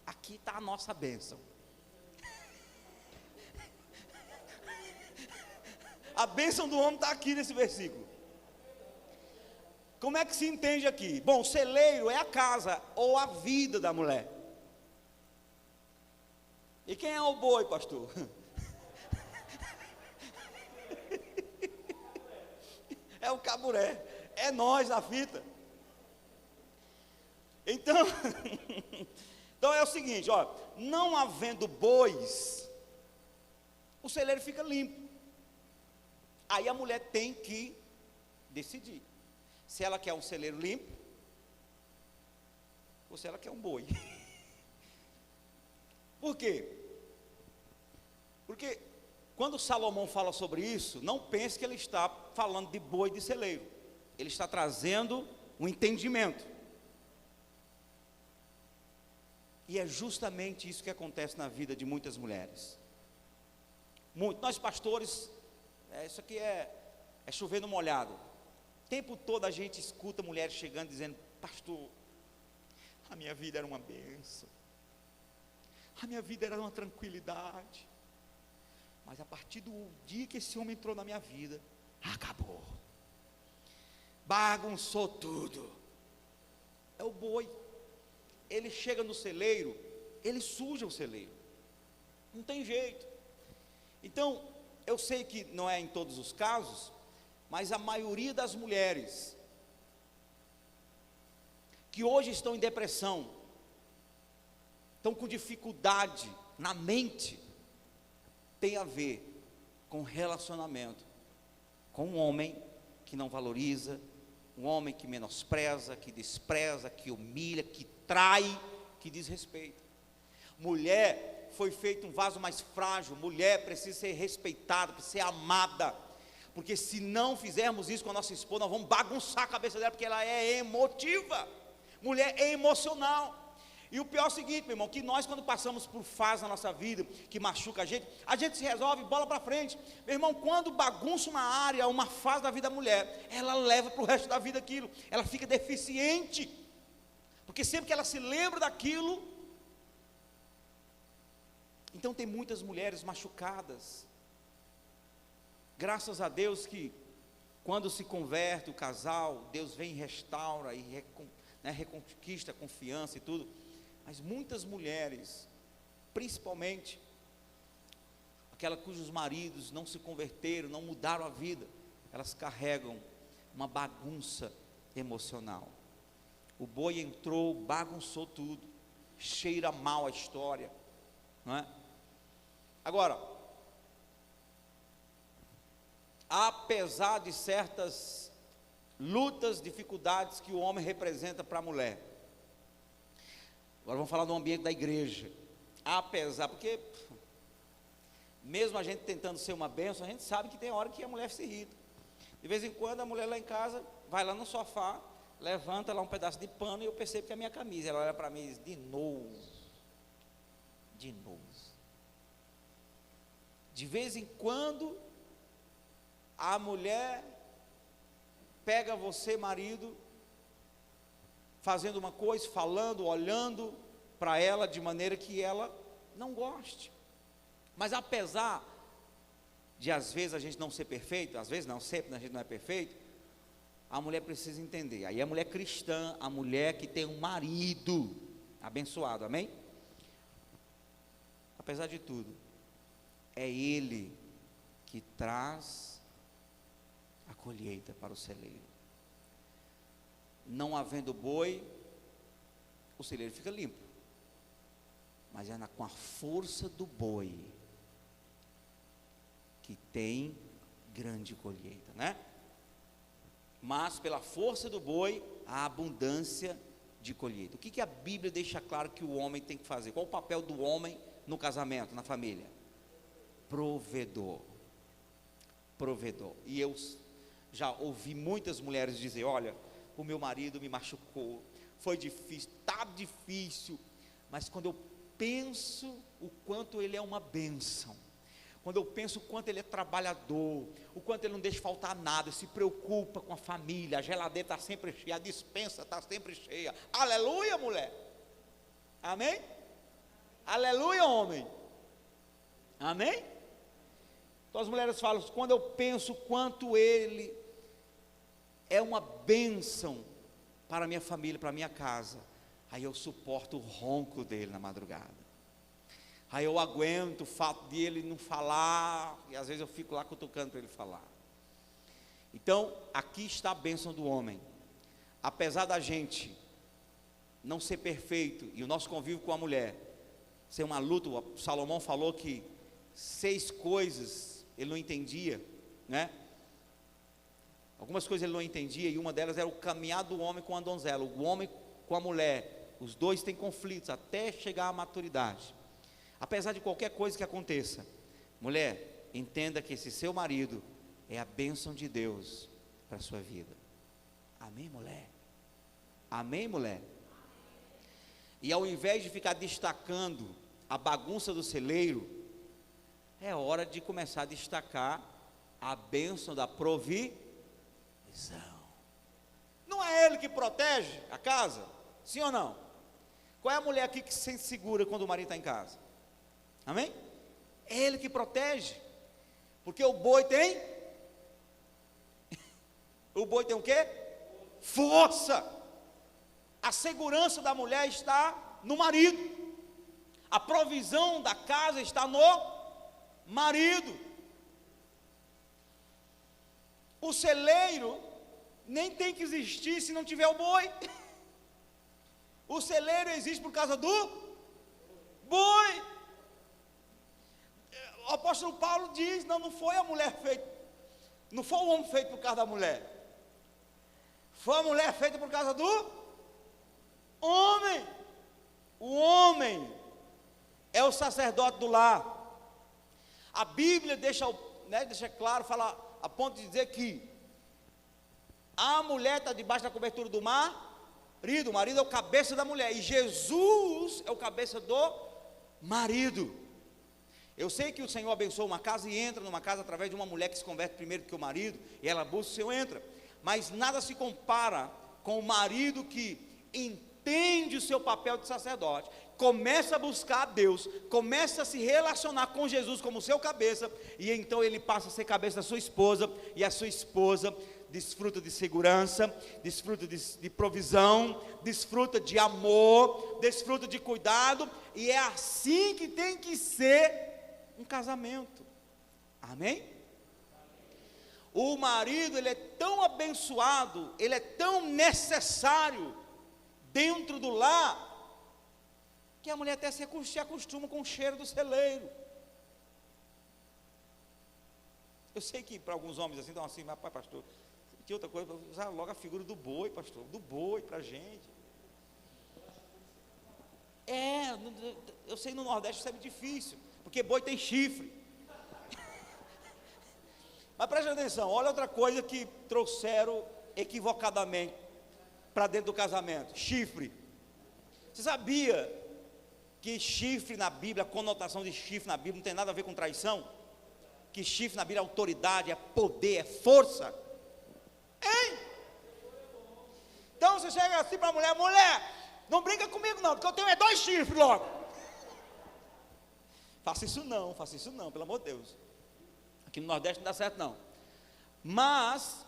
Aqui está a nossa bênção. A bênção do homem está aqui nesse versículo. Como é que se entende aqui? Bom, o celeiro é a casa ou a vida da mulher. E quem é o boi, pastor? É o caburé, é nós na fita. Então, então é o seguinte, ó, não havendo bois, o celeiro fica limpo. Aí a mulher tem que decidir se ela quer um celeiro limpo ou se ela quer um boi. Por quê? Porque quando Salomão fala sobre isso, não pense que ele está falando de boi e de celeiro. Ele está trazendo um entendimento. E é justamente isso que acontece na vida de muitas mulheres. Nós pastores, isso aqui é chover no molhado. O tempo todo a gente escuta mulheres chegando dizendo: pastor, a minha vida era uma bênção, a minha vida era uma tranquilidade, mas a partir do dia que esse homem entrou na minha vida, acabou, bagunçou tudo. É o boi. Ele chega no celeiro, ele suja o celeiro, não tem jeito. Então, eu sei que não é em todos os casos, mas a maioria das mulheres que hoje estão em depressão, estão com dificuldade na mente, tem a ver com relacionamento com um homem que não valoriza, um homem que menospreza, que despreza, que humilha, que trai, que desrespeita. Mulher foi feito um vaso mais frágil, mulher precisa ser respeitada, precisa ser amada, porque se não fizermos isso com a nossa esposa, nós vamos bagunçar a cabeça dela, porque ela é emotiva, mulher é emocional. E o pior é o seguinte, meu irmão, que nós quando passamos por fase na nossa vida, que machuca a gente se resolve, bola para frente. Meu irmão, quando bagunça uma área, uma fase da vida da mulher, ela leva para o resto da vida aquilo, ela fica deficiente, porque sempre que ela se lembra daquilo, então tem muitas mulheres machucadas. Graças a Deus que quando se converte o casal, Deus vem e restaura e reconquista a confiança e tudo. Mas muitas mulheres, principalmente, aquela cujos maridos não se converteram, não mudaram a vida, elas carregam uma bagunça emocional. O boi entrou, bagunçou tudo, cheira mal a história, não é? Agora, apesar de certas lutas, dificuldades que o homem representa para a mulher, agora vamos falar do ambiente da igreja. Apesar, porque mesmo a gente tentando ser uma bênção, a gente sabe que tem hora que a mulher se irrita. De vez em quando a mulher lá em casa vai lá no sofá, levanta lá um pedaço de pano e eu percebo que é a minha camisa. Ela olha para mim e diz: de novo. De vez em quando a mulher pega você, marido, fazendo uma coisa, falando, olhando para ela de maneira que ela não goste. Mas apesar de às vezes a gente não ser perfeito, às vezes não, sempre a gente não é perfeito, a mulher precisa entender. Aí a mulher cristã, a mulher que tem um marido abençoado, amém? Apesar de tudo, é ele que traz a colheita para o celeiro. Não havendo boi, o celeiro fica limpo, mas é com a força do boi que tem grande colheita, né? Mas pela força do boi, a abundância de colheita. O que a Bíblia deixa claro que o homem tem que fazer? Qual o papel do homem no casamento, na família? Provedor. E eu já ouvi muitas mulheres dizer: olha, o meu marido me machucou, foi difícil, está difícil, mas quando eu penso o quanto ele é uma bênção, quando eu penso o quanto ele é trabalhador, o quanto ele não deixa faltar nada, se preocupa com a família, a geladeira está sempre cheia, a despensa está sempre cheia, aleluia, mulher, amém? Aleluia, homem, amém? Então as mulheres falam: quando eu penso quanto ele é uma bênção para a minha família, para a minha casa, aí eu suporto o ronco dele na madrugada, aí eu aguento o fato de ele não falar, e às vezes eu fico lá cutucando para ele falar. Então, aqui está a bênção do homem. Apesar da gente não ser perfeito, e o nosso convívio com a mulher ser uma luta, o Salomão falou que 6 coisas ele não entendia, né? Algumas coisas ele não entendia, e uma delas era o caminhar do homem com a donzela, o homem com a mulher, os dois têm conflitos até chegar à maturidade. Apesar de qualquer coisa que aconteça, mulher, entenda que esse seu marido é a bênção de Deus para a sua vida. Amém, mulher? Amém, mulher? E ao invés de ficar destacando a bagunça do celeiro, é hora de começar a destacar a bênção da provisão. Não é ele que protege a casa? Sim ou não? Qual é a mulher aqui que se sente segura quando o marido está em casa? Amém? É ele que protege, porque o boi tem o quê? Força. A segurança da mulher está no marido, a provisão da casa está no marido. O celeiro nem tem que existir se não tiver o boi. O celeiro existe por causa do boi. O apóstolo Paulo diz: não foi a mulher feita, não foi o homem feito por causa da mulher, foi a mulher feita por causa do homem. O homem é o sacerdote do lar. A Bíblia deixa claro, fala a ponto de dizer que a mulher está debaixo da cobertura do marido, o marido é o cabeça da mulher, e Jesus é o cabeça do marido. Eu sei que o Senhor abençoa uma casa e entra numa casa através de uma mulher que se converte primeiro do que o marido, e ela busca, o Senhor entra, mas nada se compara com o marido que entende o seu papel de sacerdote, começa a buscar a Deus, começa a se relacionar com Jesus como seu cabeça, e então ele passa a ser cabeça da sua esposa, e a sua esposa desfruta de segurança, desfruta de provisão, desfruta de amor, desfruta de cuidado, e é assim que tem que ser um casamento. Amém? O marido, ele é tão abençoado, ele é tão necessário dentro do lar, que a mulher até se acostuma com o cheiro do celeiro. Eu sei que para alguns homens assim, então assim, mas pastor, que outra coisa, usar logo a figura do boi, pastor, do boi para a gente. Eu sei no Nordeste isso é muito difícil, porque boi tem chifre. Mas preste atenção, olha outra coisa que trouxeram equivocadamente para dentro do casamento: chifre. Você sabia que chifre na Bíblia, a conotação de chifre na Bíblia não tem nada a ver com traição? Que chifre na Bíblia é autoridade, é poder, é força. Hein? Então você chega assim para a mulher: mulher, não brinca comigo não, porque eu tenho 2 chifres logo. Faça isso não, pelo amor de Deus. Aqui no Nordeste não dá certo não. Mas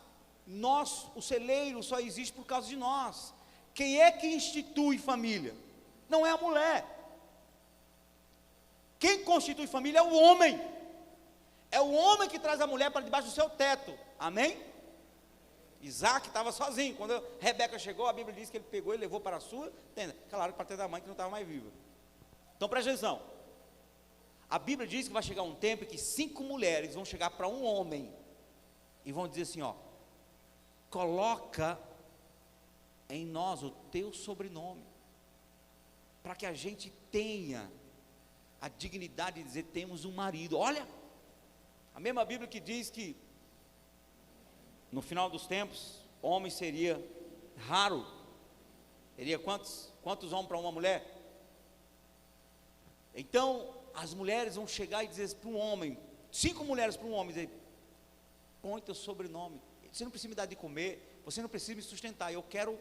o celeiro só existe por causa de nós. Quem é que institui família? Não é a mulher. Quem constitui família é o homem. É o homem que traz a mulher para debaixo do seu teto. Amém? Isaac estava sozinho. Quando Rebeca chegou, a Bíblia diz que ele pegou e levou para a sua tenda. Claro, para a tenda da mãe que não estava mais viva. Então presta atenção. A Bíblia diz que vai chegar um tempo em que 5 mulheres vão chegar para um homem e vão dizer assim: ó, coloca em nós o teu sobrenome, para que a gente tenha a dignidade de dizer: temos um marido. Olha, a mesma Bíblia que diz que no final dos tempos, homem seria raro. Teria quantos homens para uma mulher? Então, as mulheres vão chegar e dizer para um homem, 5 mulheres para um homem, dizer: põe teu sobrenome. Você não precisa me dar de comer, você não precisa me sustentar. Eu quero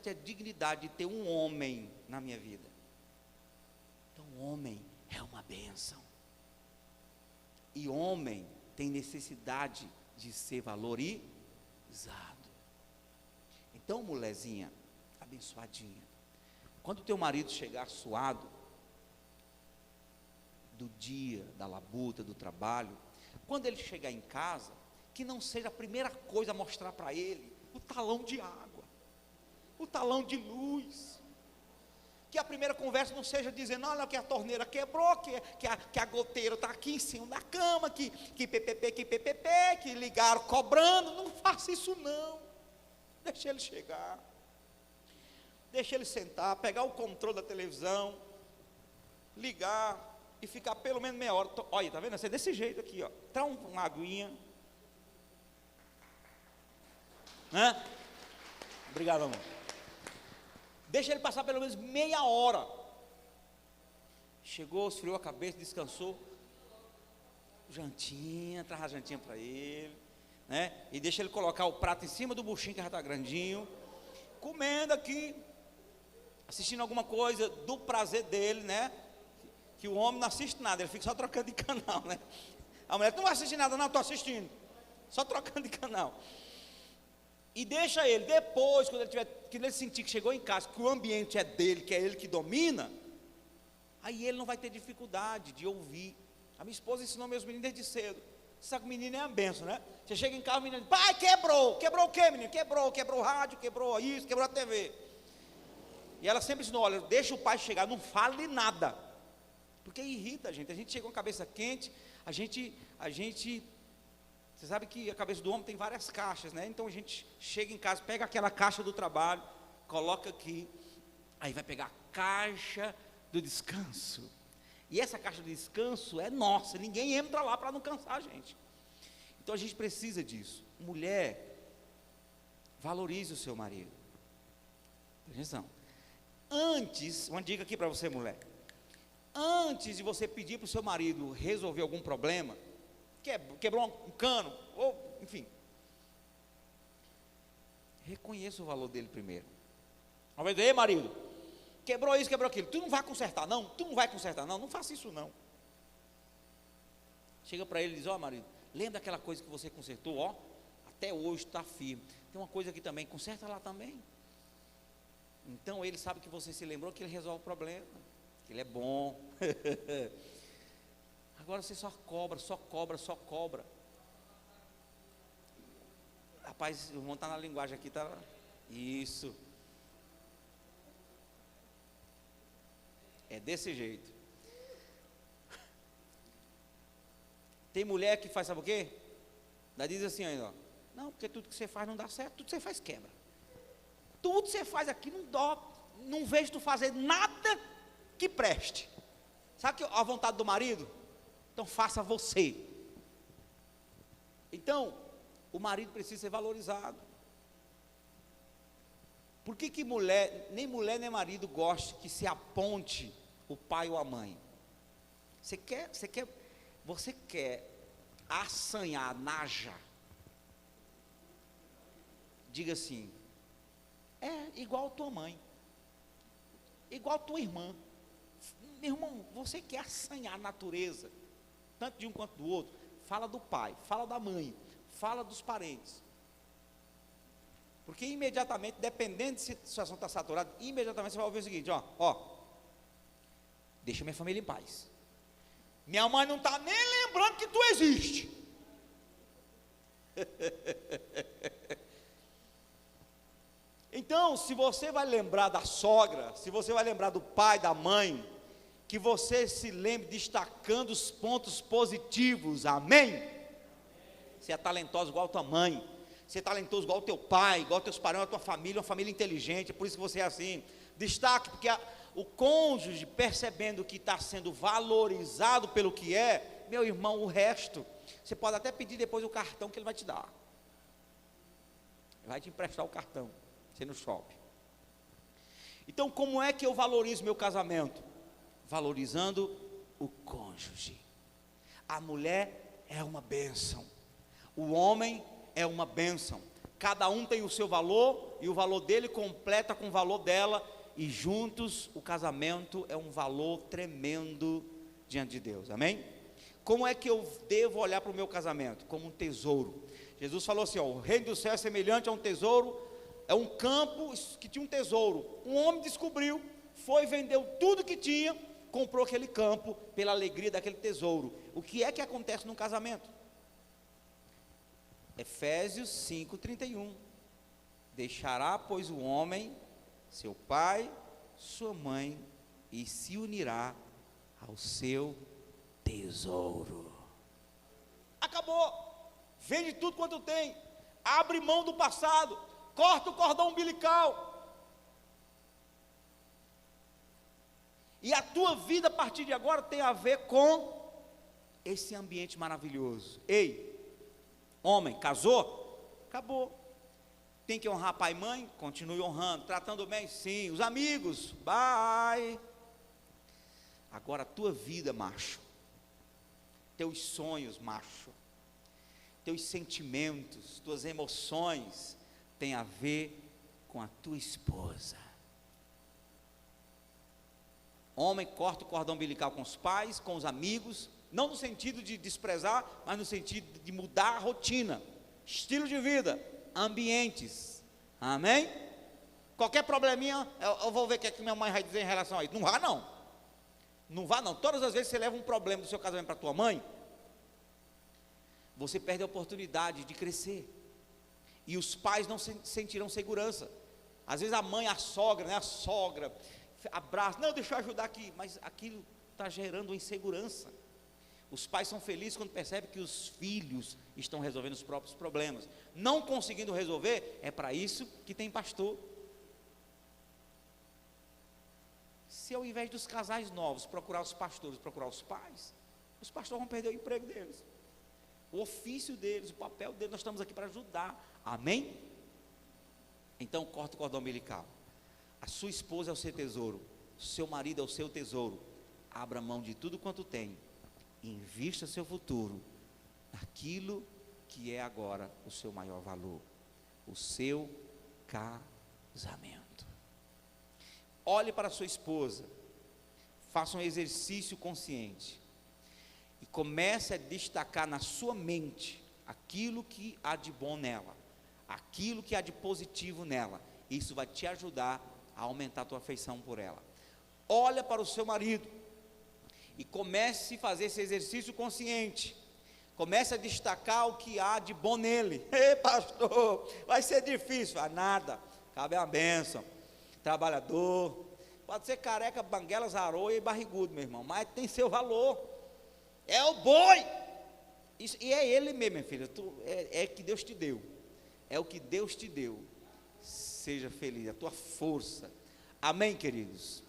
ter a dignidade de ter um homem na minha vida. Então, homem é uma bênção. E homem tem necessidade de ser valorizado. Então, mulherzinha abençoadinha, quando o teu marido chegar suado do dia, da labuta, do trabalho, quando ele chegar em casa, que não seja a primeira coisa a mostrar para ele o talão de água, o talão de luz. Que a primeira conversa não seja dizendo: olha que a torneira quebrou, que a goteira está aqui em cima da cama, que PPP, que ligaram cobrando. Não faça isso não. Deixa ele chegar, deixa ele sentar, pegar o controle da televisão, ligar e ficar pelo menos meia hora. Olha, tá vendo? Assim, desse jeito aqui, ó. Traz uma aguinha. Obrigado, amor. Deixa ele passar pelo menos meia hora. Chegou, esfriou a cabeça, descansou. Jantinha, traz a jantinha para ele, né? E deixa ele colocar o prato em cima do buchinho que já está grandinho, comendo aqui, assistindo alguma coisa do prazer dele, né? Que o homem não assiste nada, ele fica só trocando de canal, né? A mulher: tu não vai assistir nada não, estou assistindo, só trocando de canal. E deixa ele, depois, quando ele sentir que chegou em casa, que o ambiente é dele, que é ele que domina, aí ele não vai ter dificuldade de ouvir. A minha esposa ensinou meus meninos desde cedo. Você sabe que o menino é a benção, né? Você chega em casa, o menino diz: pai, quebrou o quê, menino? Quebrou o rádio, quebrou isso, quebrou a TV. E ela sempre ensinou: olha, deixa o pai chegar, não fale nada, porque irrita a gente chega com a cabeça quente, a gente você sabe que a cabeça do homem tem várias caixas, né? Então a gente chega em casa, pega aquela caixa do trabalho, coloca aqui, aí vai pegar a caixa do descanso. E essa caixa do descanso é nossa, ninguém entra lá para não cansar a gente. Então a gente precisa disso. Mulher, valorize o seu marido. Presta atenção. Antes, uma dica aqui para você, mulher. Antes de você pedir para o seu marido resolver algum problema, quebrou um cano, ou enfim, reconheça o valor dele primeiro. Ao invés de: ei, marido, quebrou isso, quebrou aquilo, tu não vai consertar não, não faça isso não. Chega para ele e diz: ó, marido, lembra daquela coisa que você consertou, ó, até hoje está firme, tem uma coisa aqui também, conserta lá também. Então ele sabe que você se lembrou, que ele resolve o problema, que ele é bom. Agora você só cobra, só cobra, só cobra. Rapaz, vamos estar na linguagem aqui, tá? Isso. É desse jeito. Tem mulher que faz, sabe o quê? Ela diz assim ainda, ó, não, porque tudo que você faz não dá certo, tudo que você faz quebra. Tudo que você faz aqui não dá, não vejo tu fazer nada que preste. Sabe a vontade do marido? Então faça você. Então, o marido precisa ser valorizado. Por que nem mulher nem marido gosta que se aponte o pai ou a mãe? Você quer assanhar a naja? Diga assim, igual a tua mãe, igual a tua irmã. Meu irmão, você quer assanhar a natureza, tanto de um quanto do outro. Fala do pai, fala da mãe, fala dos parentes. Porque imediatamente, dependendo se a situação está saturada, imediatamente você vai ouvir o seguinte, deixa minha família em paz. Minha mãe não está nem lembrando que tu existe. Então, se você vai lembrar da sogra, se você vai lembrar do pai, da mãe, que você se lembre destacando os pontos positivos, amém? Você é talentoso igual a tua mãe, você é talentoso igual ao teu pai, igual aos teus parentes, a tua família, uma família inteligente, é por isso que você é assim. Destaque, porque o cônjuge, percebendo que está sendo valorizado pelo que é, meu irmão, o resto, você pode até pedir depois o cartão que ele vai te dar. Ele vai te emprestar o cartão, você no shopping. Então, como é que eu valorizo meu casamento? Valorizando o cônjuge. A mulher é uma bênção, o homem é uma bênção. Cada um tem o seu valor, e o valor dele completa com o valor dela, e juntos o casamento é um valor tremendo diante de Deus, amém? Como é que eu devo olhar para o meu casamento? Como um tesouro. Jesus falou assim, o reino do céu é semelhante a um tesouro, é um campo que tinha um tesouro. Um homem descobriu, foi, vendeu tudo que tinha, comprou aquele campo pela alegria daquele tesouro. O que é que acontece num casamento? Efésios 5:31. Deixará, pois, o homem seu pai, sua mãe, e se unirá ao seu tesouro. Acabou. Vende tudo quanto tem, abre mão do passado, corta o cordão umbilical, e a tua vida a partir de agora tem a ver com esse ambiente maravilhoso. Ei, homem, casou? Acabou. Tem que honrar pai e mãe? Continue honrando. Tratando bem? Sim. Os amigos? Bye. Agora a tua vida, macho, teus sonhos, macho, teus sentimentos, tuas emoções, tem a ver com a tua esposa. Homem, corta o cordão umbilical com os pais, com os amigos, não no sentido de desprezar, mas no sentido de mudar a rotina, estilo de vida, ambientes, amém? Qualquer probleminha, eu vou ver o que é que minha mãe vai dizer em relação a isso. Não vá não, não vá não. Todas as vezes que você leva um problema do seu casamento para a tua mãe, você perde a oportunidade de crescer, e os pais não sentirão segurança. Às vezes a mãe, a sogra, né, a sogra, abraça, não, deixa eu ajudar aqui, mas aquilo está gerando insegurança. Os pais são felizes quando percebem que os filhos estão resolvendo os próprios problemas. Não conseguindo resolver, é para isso que tem pastor. Se ao invés dos casais novos procurar os pastores, procurar os pais vão perder o emprego deles, o ofício deles, o papel deles. Nós estamos aqui para ajudar, amém? Então corta o cordão umbilical. A sua esposa é o seu tesouro, seu marido é o seu tesouro. Abra mão de tudo quanto tem, invista seu futuro naquilo que é agora o seu maior valor, o seu casamento. Olhe para a sua esposa, faça um exercício consciente e comece a destacar na sua mente aquilo que há de bom nela, aquilo que há de positivo nela. Isso vai te ajudar a aumentar a tua afeição por ela. Olha para o seu marido e comece a fazer esse exercício consciente. Comece a destacar o que há de bom nele. Ei, pastor, vai ser difícil. Ah, nada, cabe a bênção. Trabalhador, pode ser careca, banguela, zaroia e barrigudo, meu irmão, mas tem seu valor. É o boi. Isso, e é ele mesmo, minha filha. É que Deus te deu. É o que Deus te deu. Seja feliz, a tua força. Amém, queridos?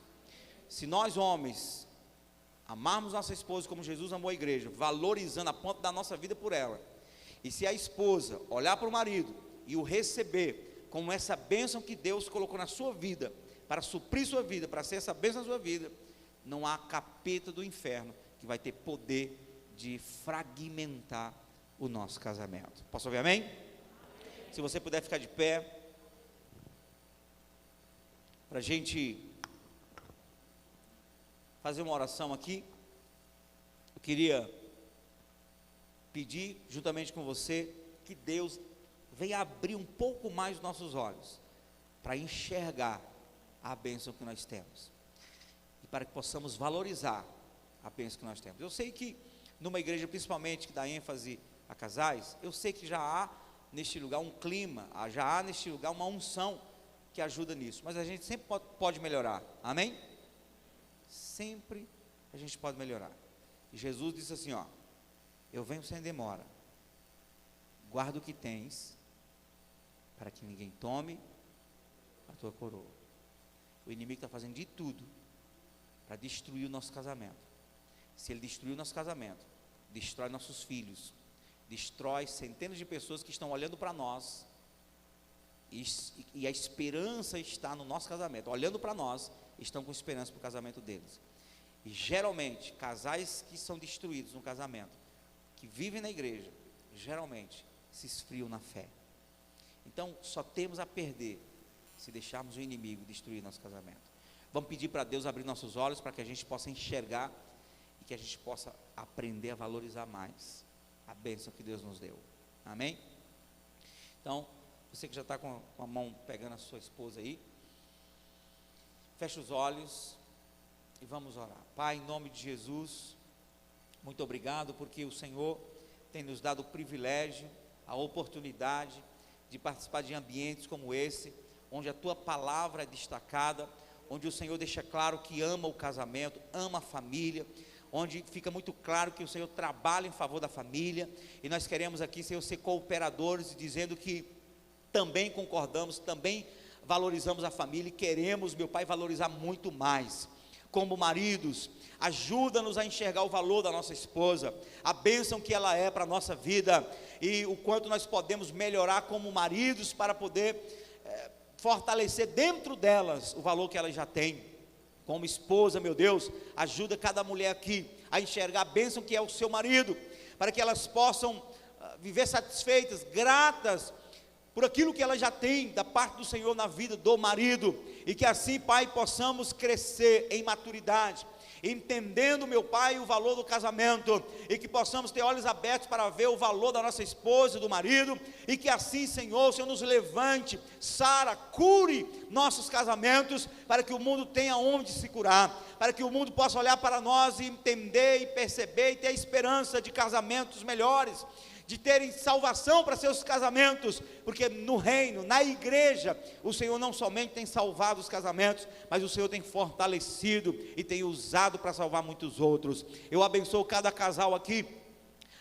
Se nós homens amarmos nossa esposa como Jesus amou a igreja, valorizando a ponta da nossa vida por ela, e se a esposa olhar para o marido e o receber como essa bênção que Deus colocou na sua vida, para suprir sua vida, para ser essa bênção na sua vida, não há capeta do inferno que vai ter poder de fragmentar o nosso casamento. Posso ouvir amém? Se você puder ficar de pé, para a gente fazer uma oração aqui. Eu queria pedir, juntamente com você, que Deus venha abrir um pouco mais os nossos olhos, para enxergar a bênção que nós temos, e para que possamos valorizar a bênção que nós temos. Eu sei que numa igreja, principalmente, que dá ênfase a casais, eu sei que já há neste lugar um clima, já há neste lugar uma unção que ajuda nisso, mas a gente sempre pode melhorar, amém? Sempre a gente pode melhorar. E Jesus disse assim, ó: eu venho sem demora, guarda o que tens, para que ninguém tome a tua coroa. O inimigo está fazendo de tudo para destruir o nosso casamento. Se ele destruir o nosso casamento, destrói nossos filhos, destrói centenas de pessoas que estão olhando para nós, e a esperança está no nosso casamento, olhando para nós, estão com esperança para o casamento deles. E geralmente, casais que são destruídos no casamento, que vivem na igreja, geralmente se esfriam na fé. Então, só temos a perder se deixarmos o inimigo destruir nosso casamento. Vamos pedir para Deus abrir nossos olhos, para que a gente possa enxergar, e que a gente possa aprender a valorizar mais a bênção que Deus nos deu. Amém? Então, você que já está com a mão pegando a sua esposa aí, feche os olhos e vamos orar. Pai, em nome de Jesus, muito obrigado, porque o Senhor tem nos dado o privilégio, a oportunidade de participar de ambientes como esse, onde a tua palavra é destacada, onde o Senhor deixa claro que ama o casamento, ama a família, onde fica muito claro que o Senhor trabalha em favor da família, e nós queremos aqui, Senhor, ser cooperadores, dizendo que também concordamos, também valorizamos a família, e queremos, meu Pai, valorizar muito mais. Como maridos, ajuda-nos a enxergar o valor da nossa esposa, a bênção que ela é para a nossa vida, e o quanto nós podemos melhorar como maridos, para poder fortalecer dentro delas o valor que elas já têm. Como esposa, meu Deus, ajuda cada mulher aqui a enxergar a bênção que é o seu marido, para que elas possam viver satisfeitas, gratas, por aquilo que ela já tem da parte do Senhor na vida do marido, e que assim, Pai, possamos crescer em maturidade, entendendo, meu Pai, o valor do casamento, e que possamos ter olhos abertos para ver o valor da nossa esposa e do marido, e que assim, Senhor, o Senhor nos levante, sara, cure nossos casamentos, para que o mundo tenha onde se curar, para que o mundo possa olhar para nós e entender e perceber e ter a esperança de casamentos melhores, de terem salvação para seus casamentos, porque no reino, na igreja, o Senhor não somente tem salvado os casamentos, mas o Senhor tem fortalecido e tem usado para salvar muitos outros. Eu abençoo cada casal aqui,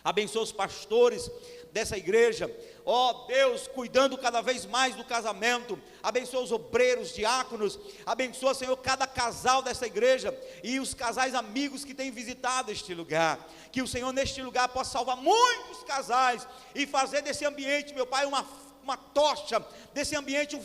abençoo os pastores dessa igreja, ó Deus, cuidando cada vez mais do casamento, abençoa os obreiros, diáconos, abençoa, Senhor, cada casal dessa igreja, e os casais amigos que têm visitado este lugar, que o Senhor neste lugar possa salvar muitos casais, e fazer desse ambiente, meu Pai, uma tocha, desse ambiente um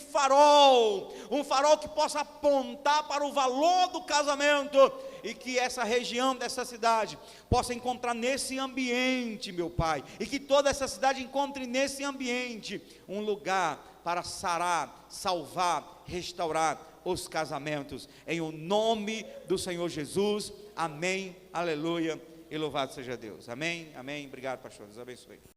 farol que possa apontar para o valor do casamento, e que essa região dessa cidade possa encontrar nesse ambiente, meu Pai, e que toda essa cidade encontre nesse ambiente um lugar para sarar, salvar, restaurar os casamentos, em o nome do Senhor Jesus, amém, aleluia, e louvado seja Deus, amém, amém, obrigado pastor, Deus abençoe.